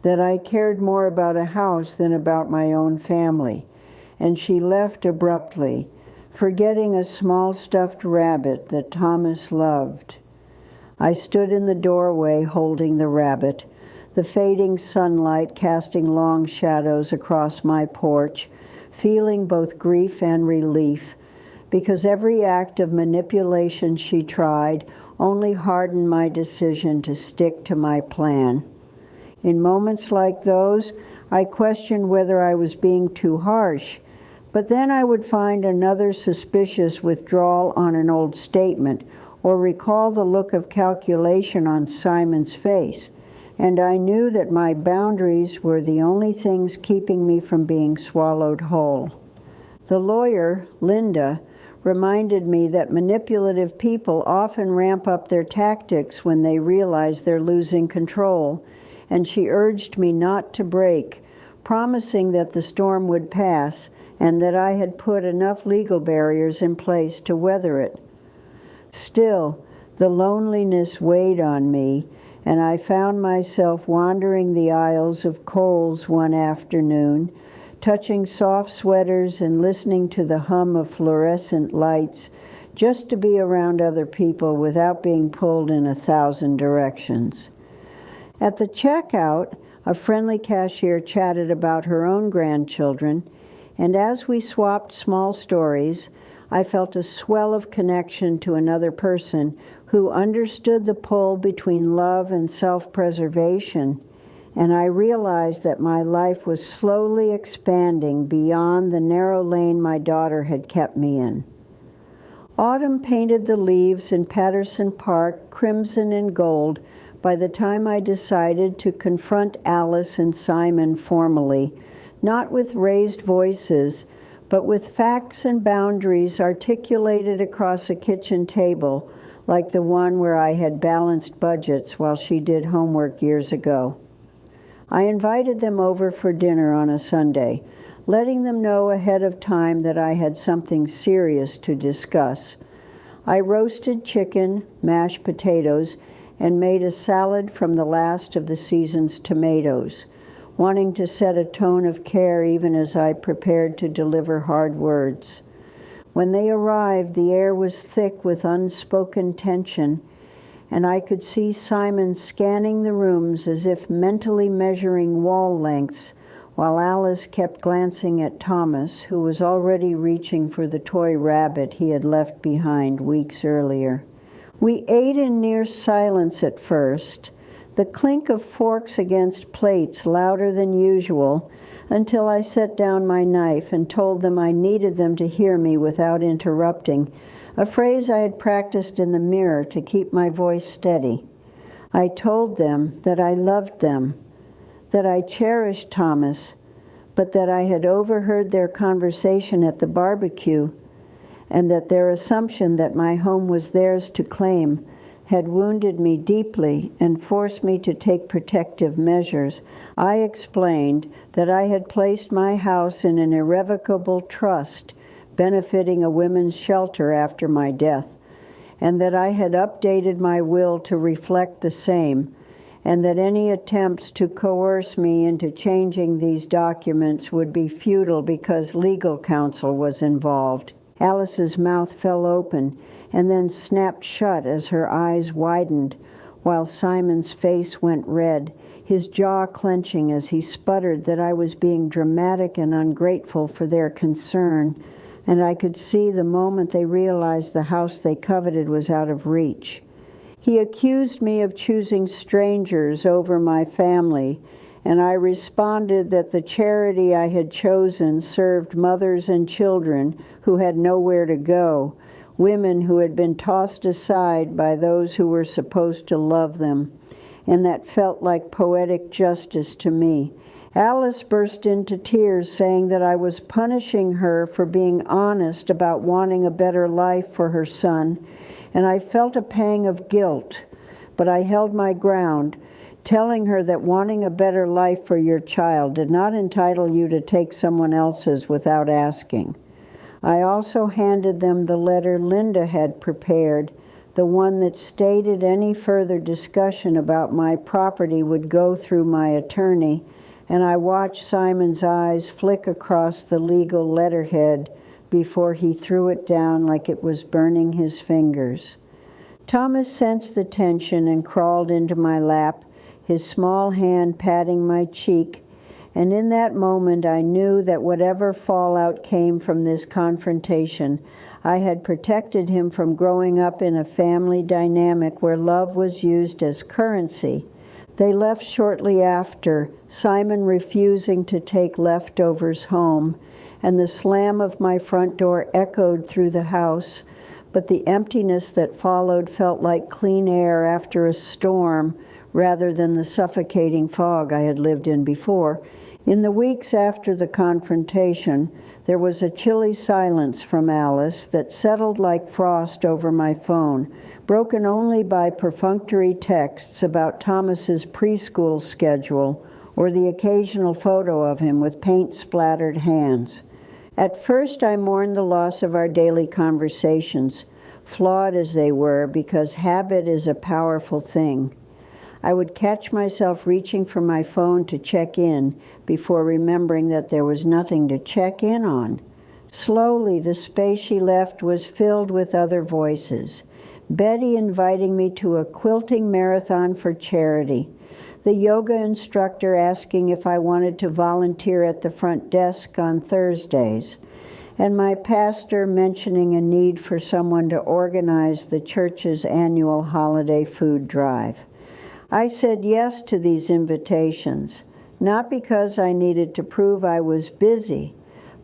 that I cared more about a house than about my own family, and she left abruptly, forgetting a small stuffed rabbit that Thomas loved. I stood in the doorway holding the rabbit, the fading sunlight casting long shadows across my porch, feeling both grief and relief, because every act of manipulation she tried only hardened my decision to stick to my plan. In moments like those, I questioned whether I was being too harsh, but then I would find another suspicious withdrawal on an old statement, or recall the look of calculation on Simon's face, and I knew that my boundaries were the only things keeping me from being swallowed whole. The lawyer, Linda, reminded me that manipulative people often ramp up their tactics when they realize they're losing control, and she urged me not to break, promising that the storm would pass and that I had put enough legal barriers in place to weather it. Still, the loneliness weighed on me, and I found myself wandering the aisles of Kohl's one afternoon, touching soft sweaters and listening to the hum of fluorescent lights, just to be around other people without being pulled in 1,000 directions. At the checkout, a friendly cashier chatted about her own grandchildren, and as we swapped small stories, I felt a swell of connection to another person who understood the pull between love and self-preservation, and I realized that my life was slowly expanding beyond the narrow lane my daughter had kept me in. Autumn painted the leaves in Patterson Park crimson and gold by the time I decided to confront Alice and Simon formally, not with raised voices, but with facts and boundaries articulated across a kitchen table, like the one where I had balanced budgets while she did homework years ago. I invited them over for dinner on a Sunday, letting them know ahead of time that I had something serious to discuss. I roasted chicken, mashed potatoes, and made a salad from the last of the season's tomatoes, wanting to set a tone of care even as I prepared to deliver hard words. When they arrived, the air was thick with unspoken tension, and I could see Simon scanning the rooms as if mentally measuring wall lengths, while Alice kept glancing at Thomas, who was already reaching for the toy rabbit he had left behind weeks earlier. We ate in near silence at first, the clink of forks against plates louder than usual, until I set down my knife and told them I needed them to hear me without interrupting, a phrase I had practiced in the mirror to keep my voice steady. I told them that I loved them, that I cherished Thomas, but that I had overheard their conversation at the barbecue, and that their assumption that my home was theirs to claim had wounded me deeply and forced me to take protective measures. I explained that I had placed my house in an irrevocable trust benefiting a women's shelter after my death, and that I had updated my will to reflect the same, and that any attempts to coerce me into changing these documents would be futile because legal counsel was involved. Alice's mouth fell open and then snapped shut as her eyes widened, while Simon's face went red, his jaw clenching as he sputtered that I was being dramatic and ungrateful for their concern, and I could see the moment they realized the house they coveted was out of reach. He accused me of choosing strangers over my family, and I responded that the charity I had chosen served mothers and children who had nowhere to go, women who had been tossed aside by those who were supposed to love them, and that felt like poetic justice to me. Alice burst into tears, saying that I was punishing her for being honest about wanting a better life for her son, and I felt a pang of guilt, but I held my ground, telling her that wanting a better life for your child did not entitle you to take someone else's without asking. I also handed them the letter Linda had prepared, the one that stated any further discussion about my property would go through my attorney, and I watched Simon's eyes flick across the legal letterhead before he threw it down like it was burning his fingers. Thomas sensed the tension and crawled into my lap, his small hand patting my cheek, and in that moment I knew that whatever fallout came from this confrontation, I had protected him from growing up in a family dynamic where love was used as currency. They left shortly after, Simon refusing to take leftovers home, and the slam of my front door echoed through the house, but the emptiness that followed felt like clean air after a storm rather than the suffocating fog I had lived in before. In the weeks after the confrontation, there was a chilly silence from Alice that settled like frost over my phone, broken only by perfunctory texts about Thomas's preschool schedule or the occasional photo of him with paint-splattered hands. At first, I mourned the loss of our daily conversations, flawed as they were, because habit is a powerful thing. I would catch myself reaching for my phone to check in before remembering that there was nothing to check in on. Slowly, the space she left was filled with other voices. Betty inviting me to a quilting marathon for charity. The yoga instructor asking if I wanted to volunteer at the front desk on Thursdays. And my pastor mentioning a need for someone to organize the church's annual holiday food drive. I said yes to these invitations, not because I needed to prove I was busy,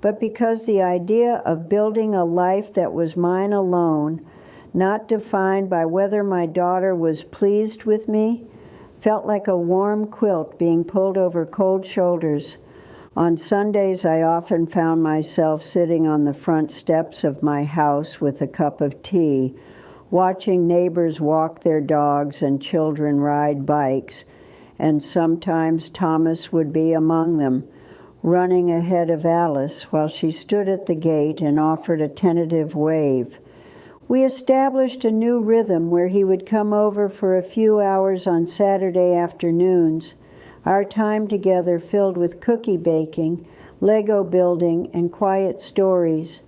but because the idea of building a life that was mine alone, not defined by whether my daughter was pleased with me, felt like a warm quilt being pulled over cold shoulders. On Sundays, I often found myself sitting on the front steps of my house with a cup of tea, watching neighbors walk their dogs and children ride bikes, and sometimes Thomas would be among them, running ahead of Alice while she stood at the gate and offered a tentative wave. We established a new rhythm where he would come over for a few hours on Saturday afternoons, our time together filled with cookie baking, Lego building, and quiet stories.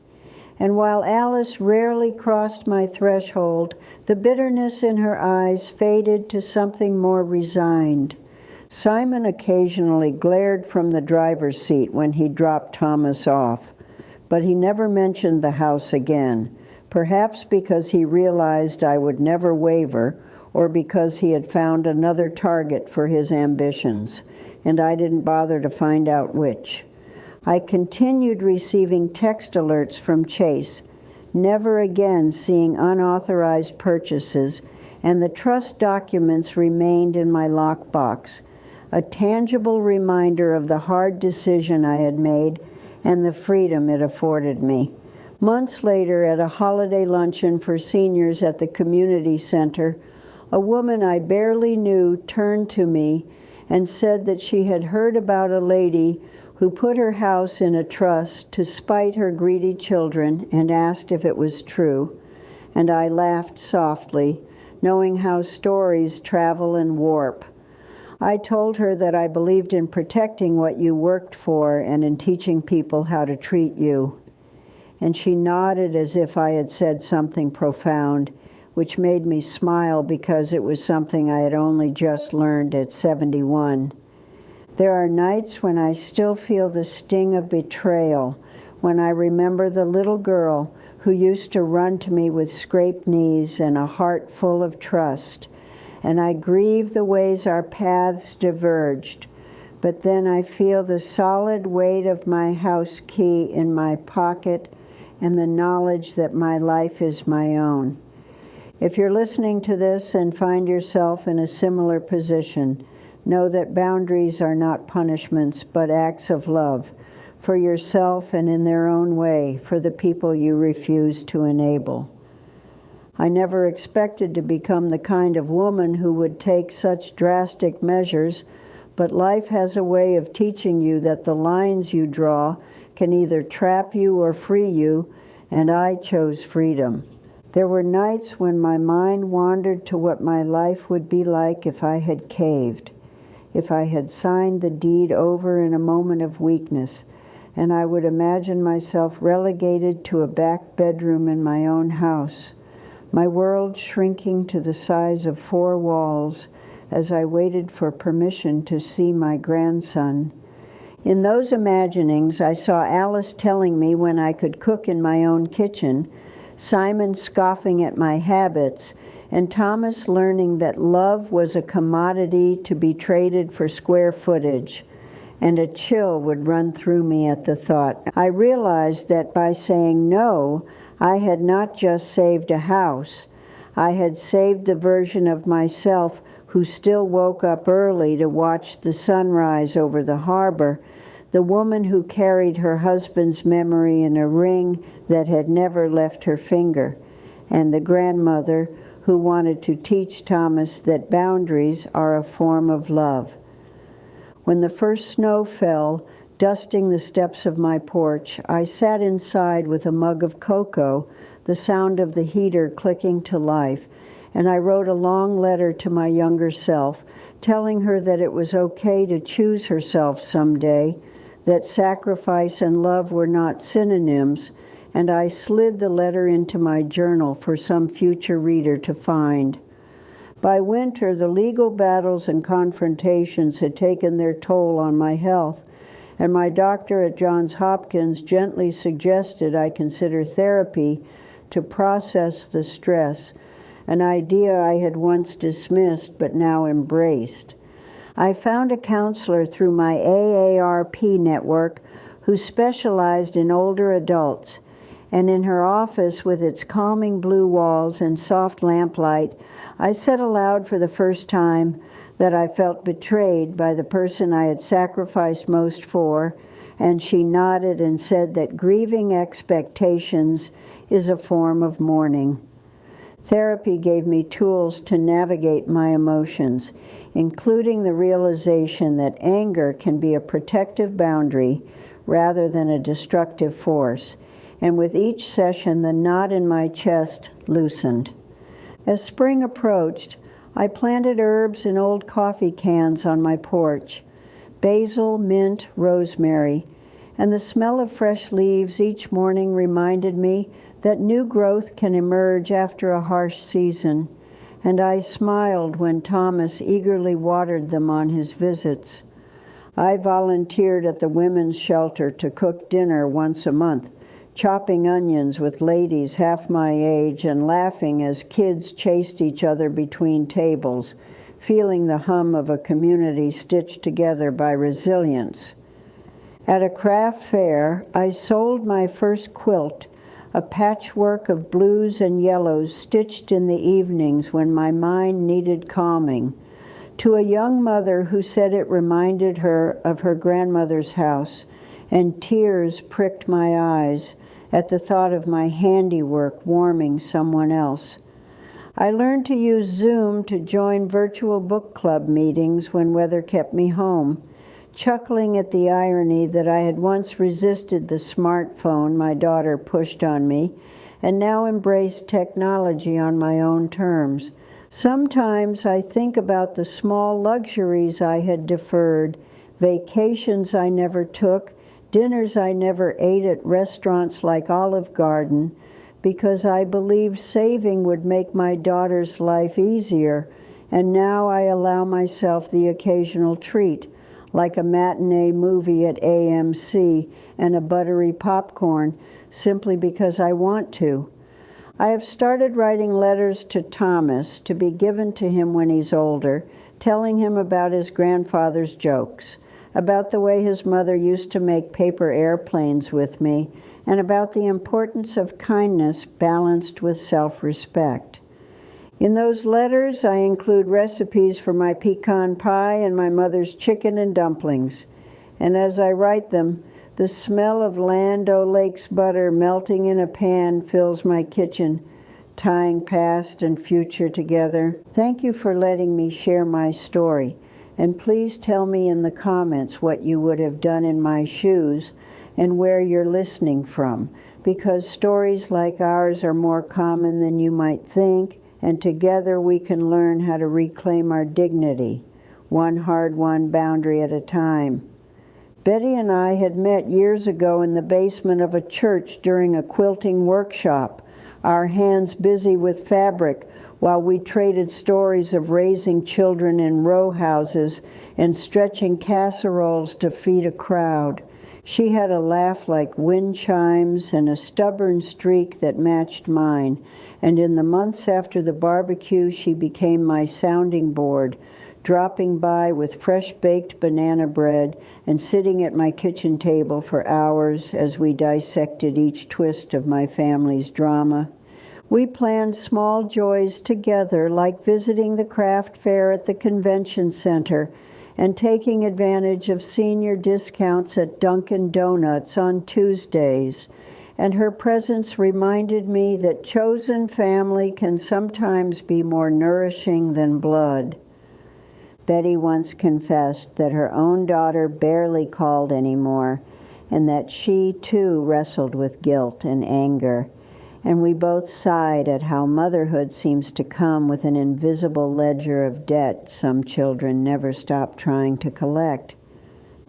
And while Alice rarely crossed my threshold, the bitterness in her eyes faded to something more resigned. Simon occasionally glared from the driver's seat when he dropped Thomas off, but he never mentioned the house again, perhaps because he realized I would never waver, or because he had found another target for his ambitions, and I didn't bother to find out which. I continued receiving text alerts from Chase, never again seeing unauthorized purchases, and the trust documents remained in my lockbox, a tangible reminder of the hard decision I had made and the freedom it afforded me. Months later, at a holiday luncheon for seniors at the community center, a woman I barely knew turned to me and said that she had heard about a lady who put her house in a trust to spite her greedy children, and asked if it was true. And I laughed softly, knowing how stories travel and warp. I told her that I believed in protecting what you worked for and in teaching people how to treat you. And she nodded as if I had said something profound, which made me smile because it was something I had only just learned at 71. There are nights when I still feel the sting of betrayal, when I remember the little girl who used to run to me with scraped knees and a heart full of trust, and I grieve the ways our paths diverged, but then I feel the solid weight of my house key in my pocket and the knowledge that my life is my own. If you're listening to this and find yourself in a similar position, know that boundaries are not punishments, but acts of love, for yourself and in their own way, for the people you refuse to enable. I never expected to become the kind of woman who would take such drastic measures, but life has a way of teaching you that the lines you draw can either trap you or free you, and I chose freedom. There were nights when my mind wandered to what my life would be like if I had caved, if I had signed the deed over in a moment of weakness, and I would imagine myself relegated to a back bedroom in my own house, my world shrinking to the size of 4 walls as I waited for permission to see my grandson. In those imaginings, I saw Alice telling me when I could cook in my own kitchen, Simon scoffing at my habits, and Thomas learning that love was a commodity to be traded for square footage, and a chill would run through me at the thought. I realized that by saying no, I had not just saved a house, I had saved the version of myself who still woke up early to watch the sunrise over the harbor, the woman who carried her husband's memory in a ring that had never left her finger, and the grandmother who wanted to teach Thomas that boundaries are a form of love. When the first snow fell, dusting the steps of my porch, I sat inside with a mug of cocoa, the sound of the heater clicking to life, and I wrote a long letter to my younger self, telling her that it was okay to choose herself someday, that sacrifice and love were not synonyms, and I slid the letter into my journal for some future reader to find. By winter, the legal battles and confrontations had taken their toll on my health, and my doctor at Johns Hopkins gently suggested I consider therapy to process the stress, an idea I had once dismissed but now embraced. I found a counselor through my AARP network who specialized in older adults, and in her office with its calming blue walls and soft lamplight, I said aloud for the first time that I felt betrayed by the person I had sacrificed most for, and she nodded and said that grieving expectations is a form of mourning. Therapy gave me tools to navigate my emotions, including the realization that anger can be a protective boundary rather than a destructive force, and with each session the knot in my chest loosened. As spring approached, I planted herbs in old coffee cans on my porch, basil, mint, rosemary, and the smell of fresh leaves each morning reminded me that new growth can emerge after a harsh season, and I smiled when Thomas eagerly watered them on his visits. I volunteered at the women's shelter to cook dinner once a month, chopping onions with ladies half my age and laughing as kids chased each other between tables, feeling the hum of a community stitched together by resilience. At a craft fair, I sold my first quilt, a patchwork of blues and yellows stitched in the evenings when my mind needed calming, to a young mother who said it reminded her of her grandmother's house, and tears pricked my eyes at the thought of my handiwork warming someone else. I learned to use Zoom to join virtual book club meetings when weather kept me home, chuckling at the irony that I had once resisted the smartphone my daughter pushed on me and now embraced technology on my own terms. Sometimes I think about the small luxuries I had deferred, vacations I never took, dinners I never ate at restaurants like Olive Garden, because I believed saving would make my daughter's life easier, and now I allow myself the occasional treat, like a matinee movie at AMC and a buttery popcorn, simply because I want to. I have started writing letters to Thomas to be given to him when he's older, telling him about his grandfather's jokes, about the way his mother used to make paper airplanes with me, and about the importance of kindness balanced with self-respect. In those letters, I include recipes for my pecan pie and my mother's chicken and dumplings, and as I write them, the smell of Land O'Lakes butter melting in a pan fills my kitchen, tying past and future together. Thank you for letting me share my story. And please tell me in the comments what you would have done in my shoes and where you're listening from. because stories like ours are more common than you might think, and together we can learn how to reclaim our dignity, one hard-won boundary at a time. Betty and I had met years ago in the basement of a church during a quilting workshop, our hands busy with fabric while we traded stories of raising children in row houses and stretching casseroles to feed a crowd. She had a laugh like wind chimes and a stubborn streak that matched mine, and in the months after the barbecue she became my sounding board, dropping by with fresh-baked banana bread and sitting at my kitchen table for hours as we dissected each twist of my family's drama. We planned small joys together, like visiting the craft fair at the convention center and taking advantage of senior discounts at Dunkin' Donuts on Tuesdays. And her presence reminded me that chosen family can sometimes be more nourishing than blood. Betty once confessed that her own daughter barely called anymore, and that she too wrestled with guilt and anger. And we both sighed at how motherhood seems to come with an invisible ledger of debt some children never stop trying to collect.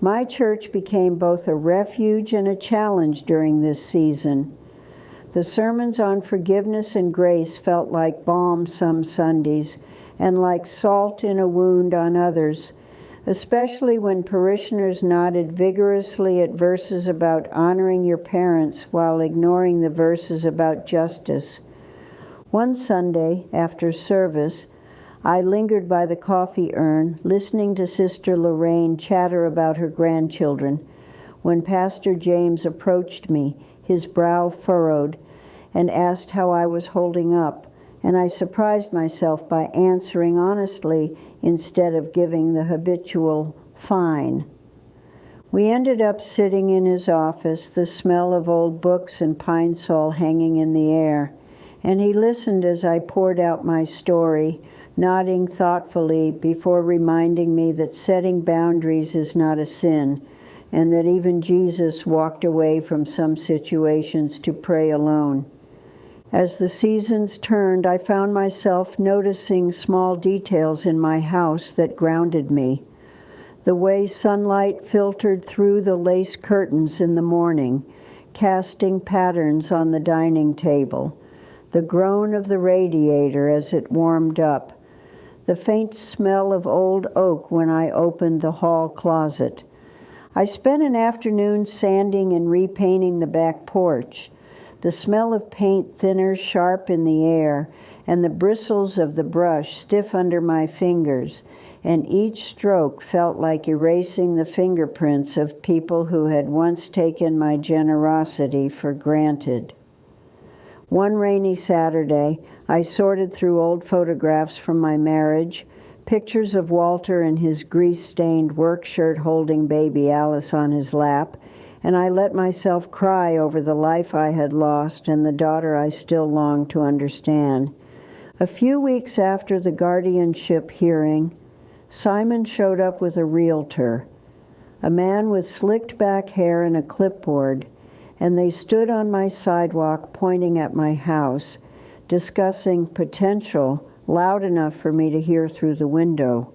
My church became both a refuge and a challenge during this season. The sermons on forgiveness and grace felt like balm some Sundays, and like salt in a wound on others, especially when parishioners nodded vigorously at verses about honoring your parents while ignoring the verses about justice. One Sunday, after service, I lingered by the coffee urn, listening to Sister Lorraine chatter about her grandchildren, when Pastor James approached me, his brow furrowed, and asked how I was holding up, and I surprised myself by answering honestly instead of giving the habitual fine. We ended up sitting in his office, the smell of old books and pine sol hanging in the air, and he listened as I poured out my story, nodding thoughtfully before reminding me that setting boundaries is not a sin, and that even Jesus walked away from some situations to pray alone. As the seasons turned, I found myself noticing small details in my house that grounded me. The way sunlight filtered through the lace curtains in the morning, casting patterns on the dining table, the groan of the radiator as it warmed up, the faint smell of old oak when I opened the hall closet. I spent an afternoon sanding and repainting the back porch. The smell of paint thinner sharp in the air, and the bristles of the brush stiff under my fingers, and each stroke felt like erasing the fingerprints of people who had once taken my generosity for granted. One rainy Saturday, I sorted through old photographs from my marriage, pictures of Walter in his grease-stained work shirt holding baby Alice on his lap, and I let myself cry over the life I had lost and the daughter I still longed to understand. A few weeks after the guardianship hearing, Simon showed up with a realtor, a man with slicked back hair and a clipboard, and they stood on my sidewalk pointing at my house, discussing potential loud enough for me to hear through the window.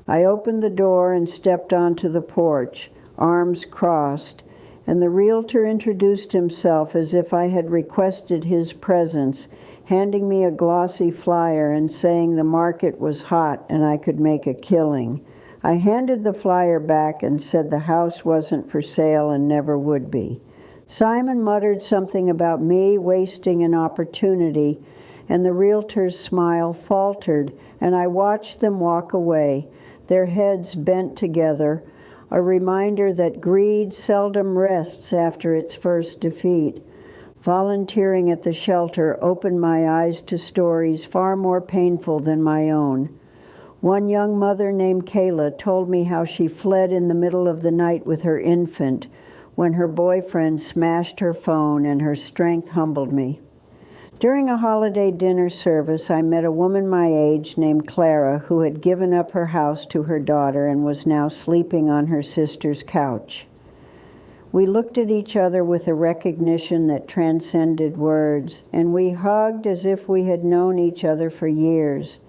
I opened the door and stepped onto the porch, arms crossed, and the realtor introduced himself as if I had requested his presence, handing me a glossy flyer and saying the market was hot and I could make a killing. I handed the flyer back and said the house wasn't for sale and never would be. Simon muttered something about me wasting an opportunity, and the realtor's smile faltered, and I watched them walk away, their heads bent together, a reminder that greed seldom rests after its first defeat. Volunteering at the shelter opened my eyes to stories far more painful than my own. One young mother named Kayla told me how she fled in the middle of the night with her infant when her boyfriend smashed her phone, and her strength humbled me. During a holiday dinner service, I met a woman my age named Clara who had given up her house to her daughter and was now sleeping on her sister's couch. We looked at each other with a recognition that transcended words, and we hugged as if we had known each other for years.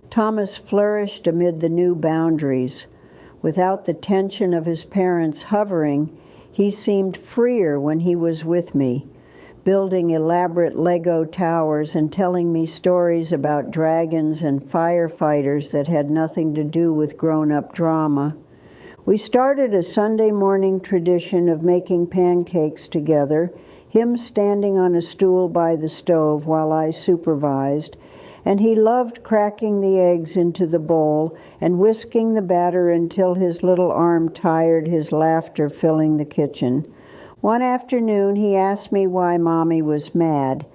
Thomas flourished amid the new boundaries. Without the tension of his parents hovering, he seemed freer when he was with me, building elaborate Lego towers and telling me stories about dragons and firefighters that had nothing to do with grown-up drama. We started a Sunday morning tradition of making pancakes together, him standing on a stool by the stove while I supervised, and he loved cracking the eggs into the bowl and whisking the batter until his little arm tired, his laughter filling the kitchen. One afternoon he asked me why Mommy was mad,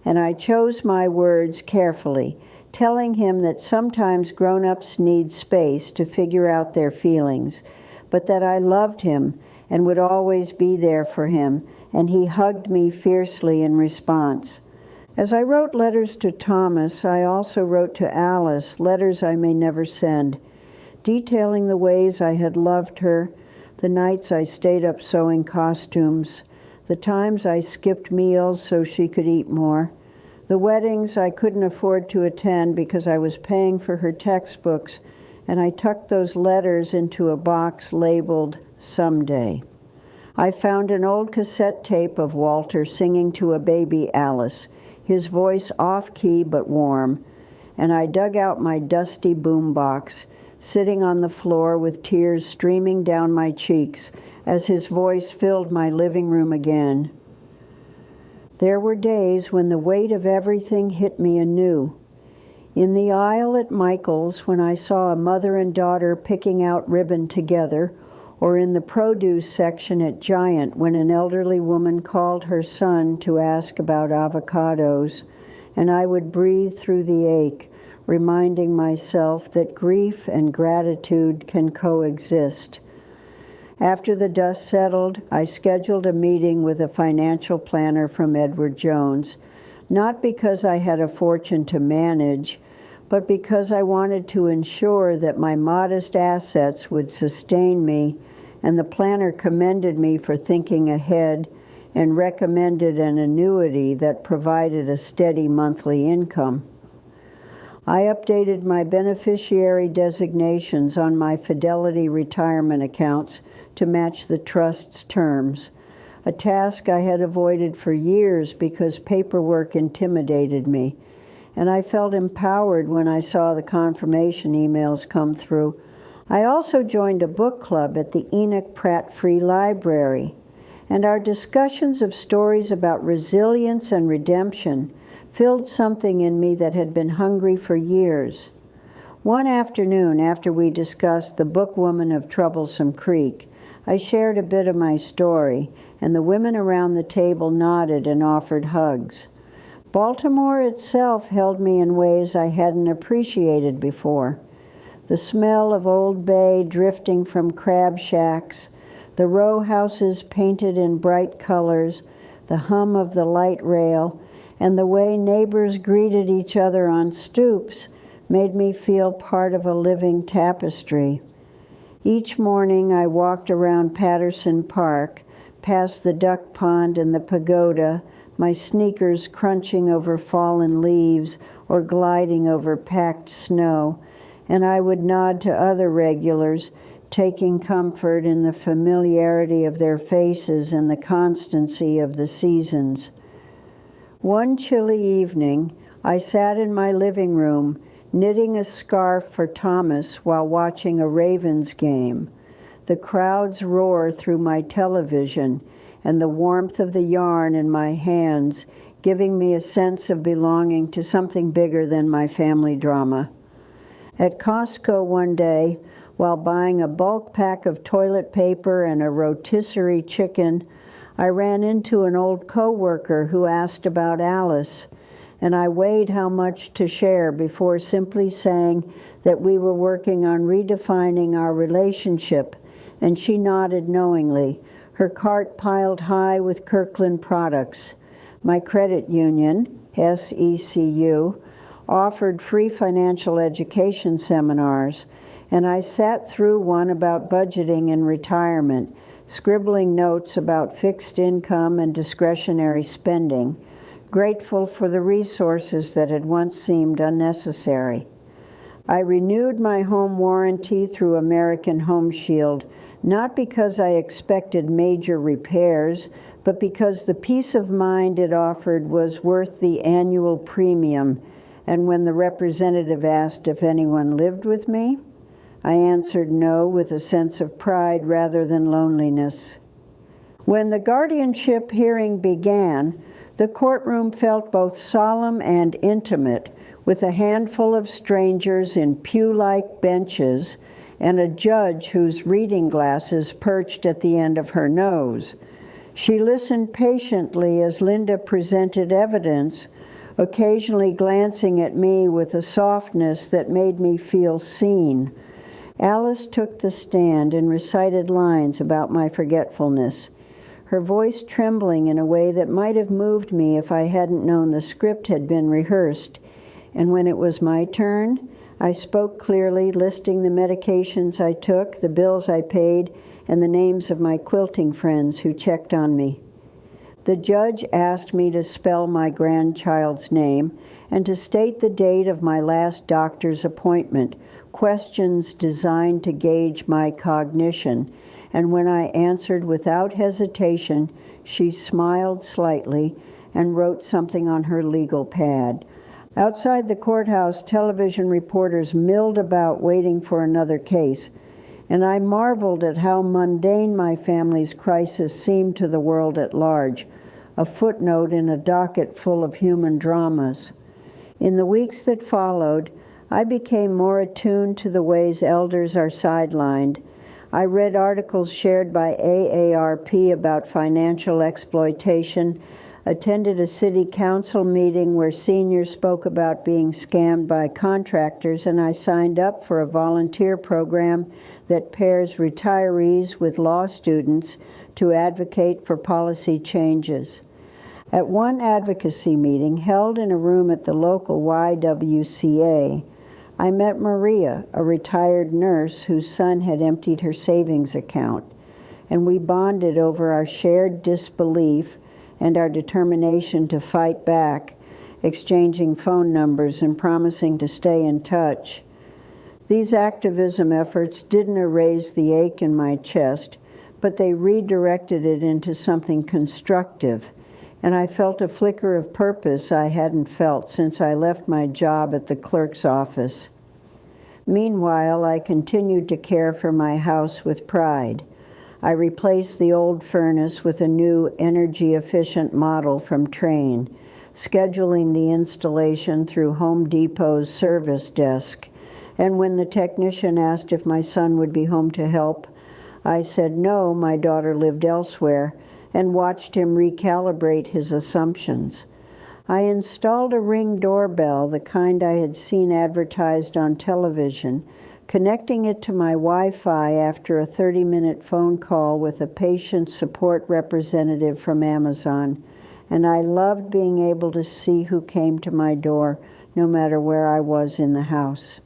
and I chose my words carefully, telling him that sometimes grown-ups need space to figure out their feelings, but that I loved him and would always be there for him, and he hugged me fiercely in response. As I wrote letters to Thomas, I also wrote to Alice, letters I may never send, detailing the ways I had loved her, the nights I stayed up sewing costumes, the times I skipped meals so she could eat more, the weddings I couldn't afford to attend because I was paying for her textbooks, and I tucked those letters into a box labeled Someday. I found an old cassette tape of Walter singing to a baby Alice, his voice off-key but warm, and I dug out my dusty boombox, sitting on the floor with tears streaming down my cheeks as his voice filled my living room again. There were days when the weight of everything hit me anew. In the aisle at Michael's, when I saw a mother and daughter picking out ribbon together, or in the produce section at Giant when an elderly woman called her son to ask about avocados, and I would breathe through the ache, reminding myself that grief and gratitude can coexist. After the dust settled, I scheduled a meeting with a financial planner from Edward Jones, not because I had a fortune to manage, but because I wanted to ensure that my modest assets would sustain me, and the planner commended me for thinking ahead and recommended an annuity that provided a steady monthly income. I updated my beneficiary designations on my Fidelity retirement accounts to match the trust's terms, a task I had avoided for years because paperwork intimidated me, and I felt empowered when I saw the confirmation emails come through. I also joined a book club at the Enoch Pratt Free Library, and our discussions of stories about resilience and redemption filled something in me that had been hungry for years. One afternoon, after we discussed The Bookwoman of Troublesome Creek, I shared a bit of my story, and the women around the table nodded and offered hugs. Baltimore itself held me in ways I hadn't appreciated before. The smell of Old Bay drifting from crab shacks, the row houses painted in bright colors, the hum of the light rail, and the way neighbors greeted each other on stoops made me feel part of a living tapestry. Each morning I walked around Patterson Park, past the duck pond and the pagoda, my sneakers crunching over fallen leaves or gliding over packed snow, and I would nod to other regulars, taking comfort in the familiarity of their faces and the constancy of the seasons. One chilly evening, I sat in my living room, knitting a scarf for Thomas while watching a Ravens game. The crowds roar through my television, and the warmth of the yarn in my hands giving me a sense of belonging to something bigger than my family drama. At Costco one day, while buying a bulk pack of toilet paper and a rotisserie chicken, I ran into an old coworker who asked about Alice, and I weighed how much to share before simply saying that we were working on redefining our relationship, and she nodded knowingly, her cart piled high with Kirkland products. My credit union, SECU, offered free financial education seminars, and I sat through one about budgeting and retirement, scribbling notes about fixed income and discretionary spending, grateful for the resources that had once seemed unnecessary. I renewed my home warranty through American Home Shield, not because I expected major repairs, but because the peace of mind it offered was worth the annual premium. And when the representative asked if anyone lived with me, I answered no with a sense of pride rather than loneliness. When the guardianship hearing began, the courtroom felt both solemn and intimate, with a handful of strangers in pew-like benches and a judge whose reading glasses perched at the end of her nose. She listened patiently as Linda presented evidence, occasionally glancing at me with a softness that made me feel seen. Alice took the stand and recited lines about my forgetfulness, her voice trembling in a way that might have moved me if I hadn't known the script had been rehearsed. And when it was my turn, I spoke clearly, listing the medications I took, the bills I paid, and the names of my quilting friends who checked on me. The judge asked me to spell my grandchild's name and to state the date of my last doctor's appointment, questions designed to gauge my cognition. And when I answered without hesitation, she smiled slightly and wrote something on her legal pad. Outside the courthouse, television reporters milled about waiting for another case, and I marveled at how mundane my family's crisis seemed to the world at large, a footnote in a docket full of human dramas. In the weeks that followed, I became more attuned to the ways elders are sidelined. I read articles shared by AARP about financial exploitation, attended a city council meeting where seniors spoke about being scammed by contractors, and I signed up for a volunteer program that pairs retirees with law students to advocate for policy changes. At one advocacy meeting held in a room at the local YWCA, I met Maria, a retired nurse whose son had emptied her savings account, and we bonded over our shared disbelief and our determination to fight back, exchanging phone numbers and promising to stay in touch. These activism efforts didn't erase the ache in my chest, but they redirected it into something constructive, and I felt a flicker of purpose I hadn't felt since I left my job at the clerk's office. Meanwhile, I continued to care for my house with pride. I replaced the old furnace with a new energy-efficient model from Trane, scheduling the installation through Home Depot's service desk. And when the technician asked if my son would be home to help, I said no, my daughter lived elsewhere, and watched him recalibrate his assumptions. I installed a Ring doorbell, the kind I had seen advertised on television, connecting it to my Wi-Fi after a 30-minute phone call with a patient support representative from Amazon, and I loved being able to see who came to my door, no matter where I was in the house.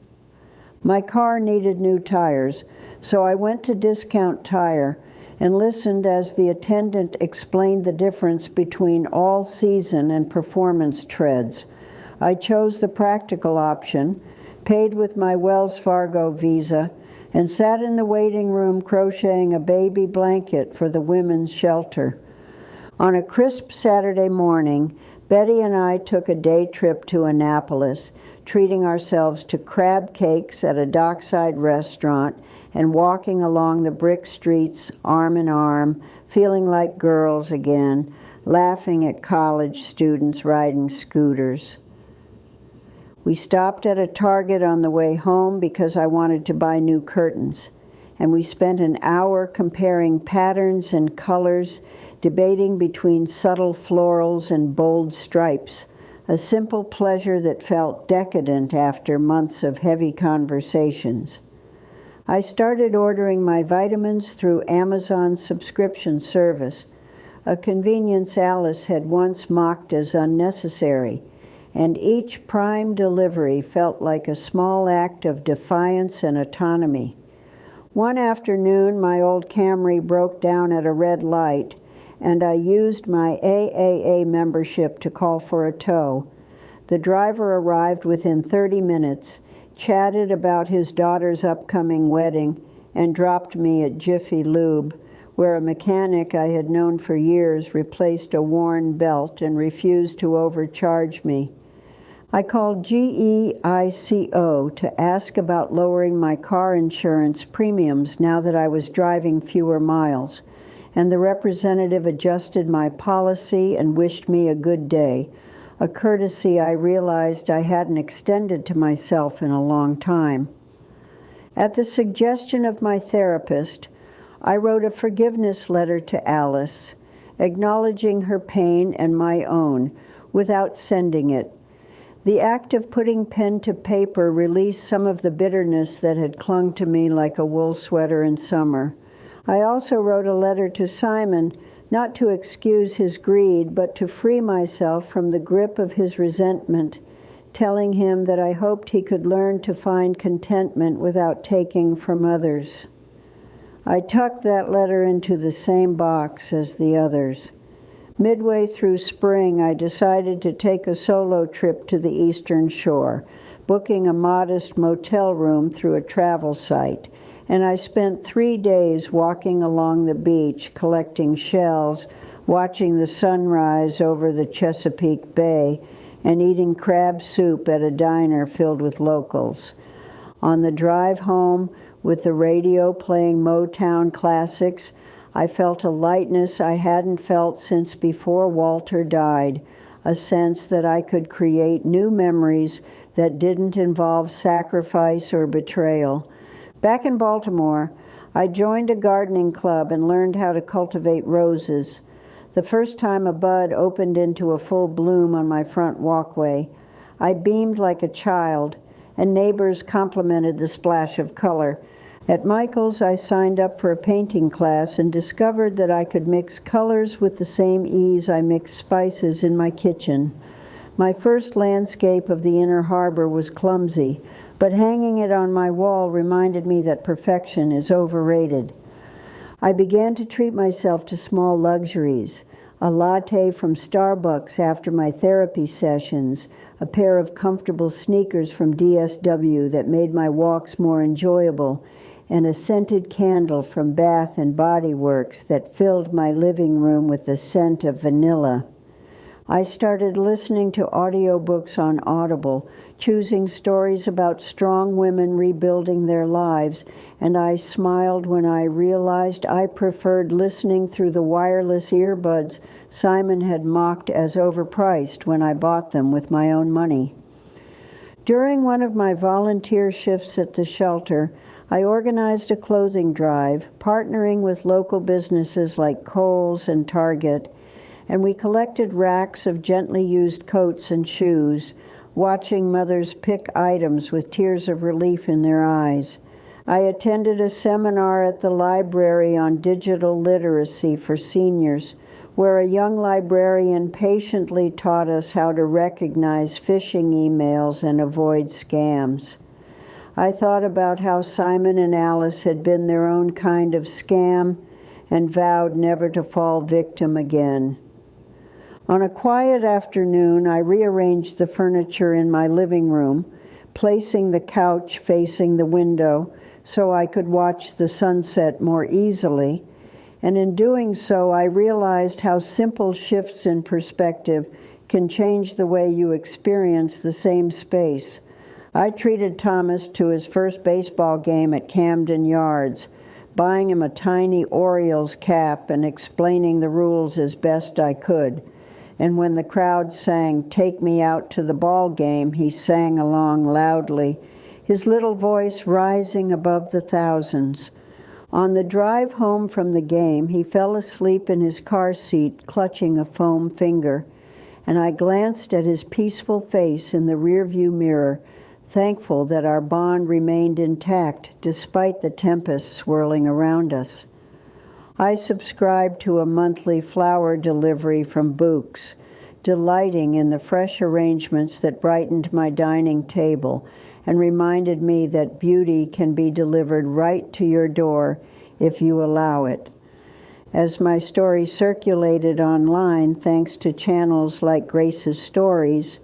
My car needed new tires, so I went to Discount Tire and listened as the attendant explained the difference between all-season and performance treads. I chose the practical option, paid with my Wells Fargo Visa, and sat in the waiting room crocheting a baby blanket for the women's shelter. On a crisp Saturday morning, Betty and I took a day trip to Annapolis, treating ourselves to crab cakes at a dockside restaurant and walking along the brick streets arm in arm, feeling like girls again, laughing at college students riding scooters. We stopped at a Target on the way home because I wanted to buy new curtains, and we spent an hour comparing patterns and colors, debating between subtle florals and bold stripes, a simple pleasure that felt decadent after months of heavy conversations. I started ordering my vitamins through Amazon's subscription service, a convenience Alice had once mocked as unnecessary, and each Prime delivery felt like a small act of defiance and autonomy. One afternoon, my old Camry broke down at a red light, and I used my AAA membership to call for a tow. The driver arrived within 30 minutes, chatted about his daughter's upcoming wedding, and dropped me at Jiffy Lube, where a mechanic I had known for years replaced a worn belt and refused to overcharge me. I called GEICO to ask about lowering my car insurance premiums now that I was driving fewer miles, and the representative adjusted my policy and wished me a good day, a courtesy I realized I hadn't extended to myself in a long time. At the suggestion of my therapist, I wrote a forgiveness letter to Alice, acknowledging her pain and my own, without sending it. The act of putting pen to paper released some of the bitterness that had clung to me like a wool sweater in summer. I also wrote a letter to Simon, not to excuse his greed, but to free myself from the grip of his resentment, telling him that I hoped he could learn to find contentment without taking from others. I tucked that letter into the same box as the others. Midway through spring, I decided to take a solo trip to the Eastern Shore, booking a modest motel room through a travel site, and I spent 3 days walking along the beach, collecting shells, watching the sunrise over the Chesapeake Bay, and eating crab soup at a diner filled with locals. On the drive home, with the radio playing Motown classics, I felt a lightness I hadn't felt since before Walter died, a sense that I could create new memories that didn't involve sacrifice or betrayal. Back in Baltimore, I joined a gardening club and learned how to cultivate roses. The first time a bud opened into a full bloom on my front walkway, I beamed like a child, and neighbors complimented the splash of color. At Michael's, I signed up for a painting class and discovered that I could mix colors with the same ease I mix spices in my kitchen. My first landscape of the Inner Harbor was clumsy, but hanging it on my wall reminded me that perfection is overrated. I began to treat myself to small luxuries, a latte from Starbucks after my therapy sessions, a pair of comfortable sneakers from DSW that made my walks more enjoyable, and a scented candle from Bath and Body Works that filled my living room with the scent of vanilla. I started listening to audiobooks on Audible, choosing stories about strong women rebuilding their lives, and I smiled when I realized I preferred listening through the wireless earbuds Simon had mocked as overpriced when I bought them with my own money. During one of my volunteer shifts at the shelter, I organized a clothing drive, partnering with local businesses like Kohl's and Target, and we collected racks of gently used coats and shoes, watching mothers pick items with tears of relief in their eyes. I attended a seminar at the library on digital literacy for seniors, where a young librarian patiently taught us how to recognize phishing emails and avoid scams. I thought about how Simon and Alice had been their own kind of scam and vowed never to fall victim again. On a quiet afternoon, I rearranged the furniture in my living room, placing the couch facing the window so I could watch the sunset more easily, and in doing so, I realized how simple shifts in perspective can change the way you experience the same space. I treated Thomas to his first baseball game at Camden Yards, buying him a tiny Orioles cap and explaining the rules as best I could. And when the crowd sang, "Take me out to the ball game," he sang along loudly, his little voice rising above the thousands. On the drive home from the game, he fell asleep in his car seat, clutching a foam finger, and I glanced at his peaceful face in the rearview mirror, thankful that our bond remained intact despite the tempest swirling around us. I subscribed to a monthly flower delivery from Books, delighting in the fresh arrangements that brightened my dining table and reminded me that beauty can be delivered right to your door if you allow it. As my story circulated online, thanks to channels like Grace's Stories,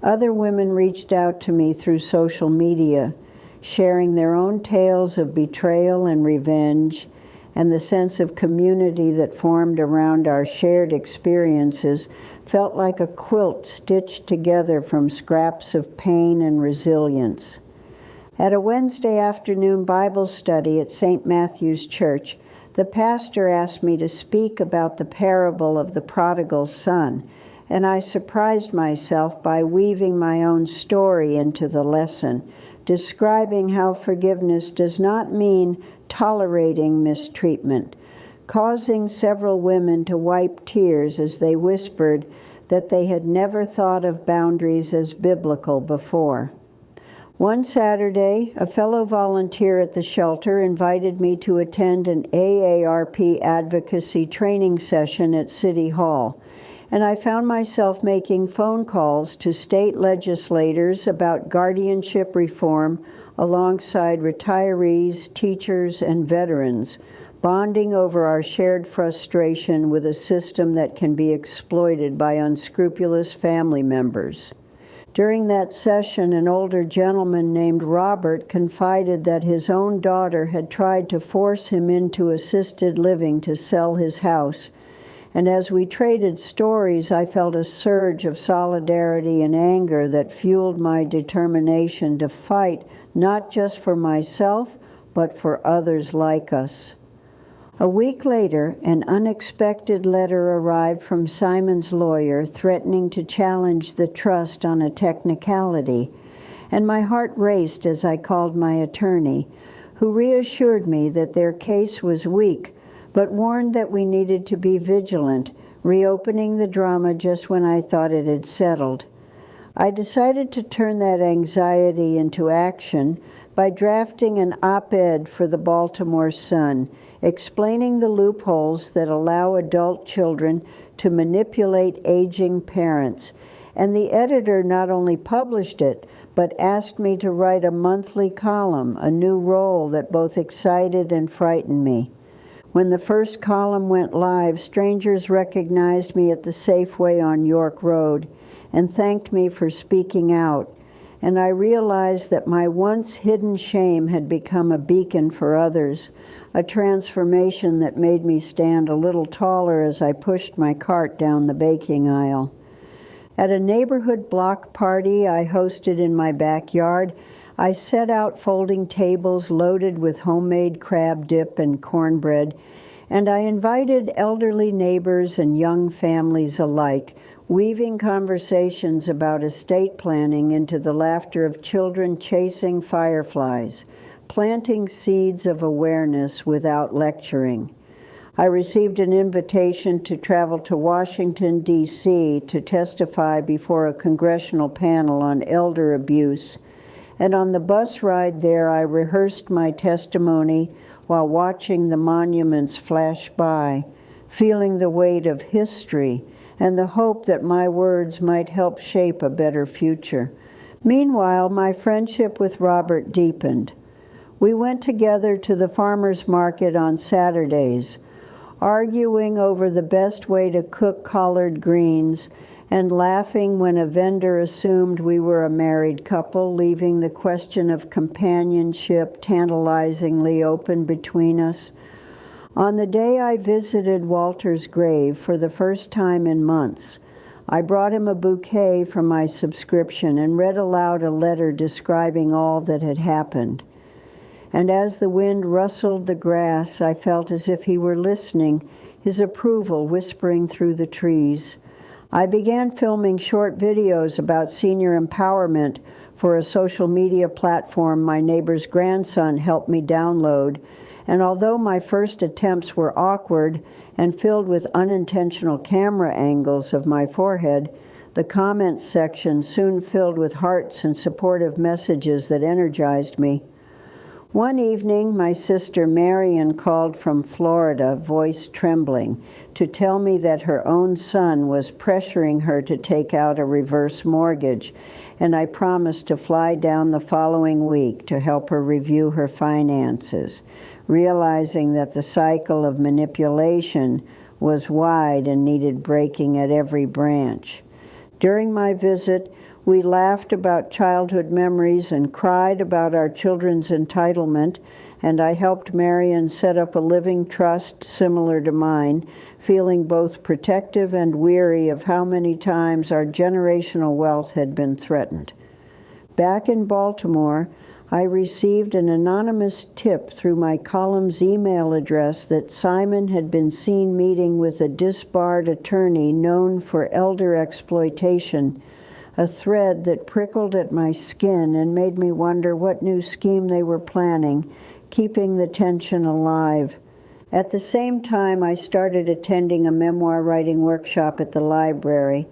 other women reached out to me through social media, sharing their own tales of betrayal and revenge, and the sense of community that formed around our shared experiences felt like a quilt stitched together from scraps of pain and resilience. At a Wednesday afternoon Bible study at St. Matthew's Church, the pastor asked me to speak about the parable of the prodigal son, and I surprised myself by weaving my own story into the lesson, describing how forgiveness does not mean tolerating mistreatment, causing several women to wipe tears as they whispered that they had never thought of boundaries as biblical before. One Saturday, a fellow volunteer at the shelter invited me to attend an AARP advocacy training session at City Hall, and I found myself making phone calls to state legislators about guardianship reform alongside retirees, teachers, and veterans, bonding over our shared frustration with a system that can be exploited by unscrupulous family members. During that session, an older gentleman named Robert confided that his own daughter had tried to force him into assisted living to sell his house, and as we traded stories, I felt a surge of solidarity and anger that fueled my determination to fight not just for myself, but for others like us. A week later, an unexpected letter arrived from Simon's lawyer threatening to challenge the trust on a technicality, and my heart raced as I called my attorney, who reassured me that their case was weak, but warned that we needed to be vigilant, reopening the drama just when I thought it had settled. I decided to turn that anxiety into action by drafting an op-ed for the Baltimore Sun, explaining the loopholes that allow adult children to manipulate aging parents. And the editor not only published it, but asked me to write a monthly column, a new role that both excited and frightened me. When the first column went live, strangers recognized me at the Safeway on York Road and thanked me for speaking out. And I realized that my once hidden shame had become a beacon for others, a transformation that made me stand a little taller as I pushed my cart down the baking aisle. At a neighborhood block party I hosted in my backyard, I set out folding tables loaded with homemade crab dip and cornbread, and I invited elderly neighbors and young families alike, weaving conversations about estate planning into the laughter of children chasing fireflies, planting seeds of awareness without lecturing. I received an invitation to travel to Washington, D.C. to testify before a congressional panel on elder abuse, and on the bus ride there I rehearsed my testimony while watching the monuments flash by, feeling the weight of history and the hope that my words might help shape a better future. Meanwhile, my friendship with Robert deepened. We went together to the farmers' market on Saturdays, arguing over the best way to cook collard greens and laughing when a vendor assumed we were a married couple, leaving the question of companionship tantalizingly open between us. On the day I visited Walter's grave for the first time in months, I brought him a bouquet from my subscription and read aloud a letter describing all that had happened. And as the wind rustled the grass, I felt as if he were listening, his approval whispering through the trees. I began filming short videos about senior empowerment for a social media platform my neighbor's grandson helped me download, and although my first attempts were awkward and filled with unintentional camera angles of my forehead, the comments section soon filled with hearts and supportive messages that energized me. One evening, my sister Marion called from Florida, voice trembling, to tell me that her own son was pressuring her to take out a reverse mortgage, and I promised to fly down the following week to help her review her finances, realizing that the cycle of manipulation was wide and needed breaking at every branch. During my visit, we laughed about childhood memories and cried about our children's entitlement, and I helped Marion set up a living trust similar to mine, feeling both protective and weary of how many times our generational wealth had been threatened. Back in Baltimore, I received an anonymous tip through my column's email address that Simon had been seen meeting with a disbarred attorney known for elder exploitation, a thread that prickled at my skin and made me wonder what new scheme they were planning, keeping the tension alive. At the same time, I started attending a memoir writing workshop at the library,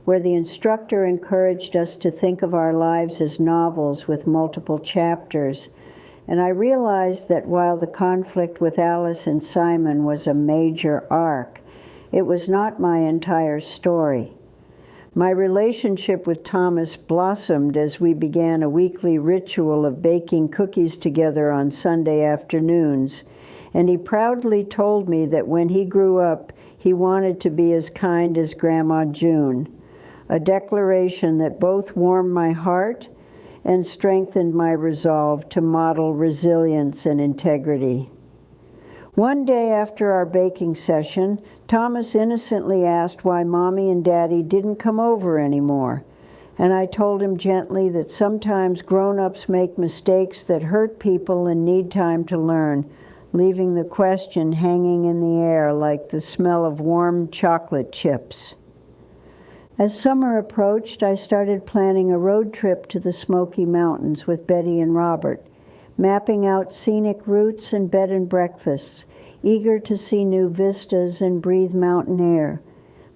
where the instructor encouraged us to think of our lives as novels with multiple chapters, and I realized that while the conflict with Alice and Simon was a major arc, it was not my entire story. My relationship with Thomas blossomed as we began a weekly ritual of baking cookies together on Sunday afternoons, and he proudly told me that when he grew up, he wanted to be as kind as Grandma June, a declaration that both warmed my heart and strengthened my resolve to model resilience and integrity. One day after our baking session, Thomas innocently asked why Mommy and Daddy didn't come over anymore, and I told him gently that sometimes grown-ups make mistakes that hurt people and need time to learn, leaving the question hanging in the air like the smell of warm chocolate chips. As summer approached, I started planning a road trip to the Smoky Mountains with Betty and Robert, mapping out scenic routes and bed and breakfasts, eager to see new vistas and breathe mountain air.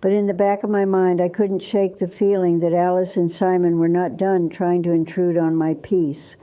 But in the back of my mind, I couldn't shake the feeling that Alice and Simon were not done trying to intrude on my peace.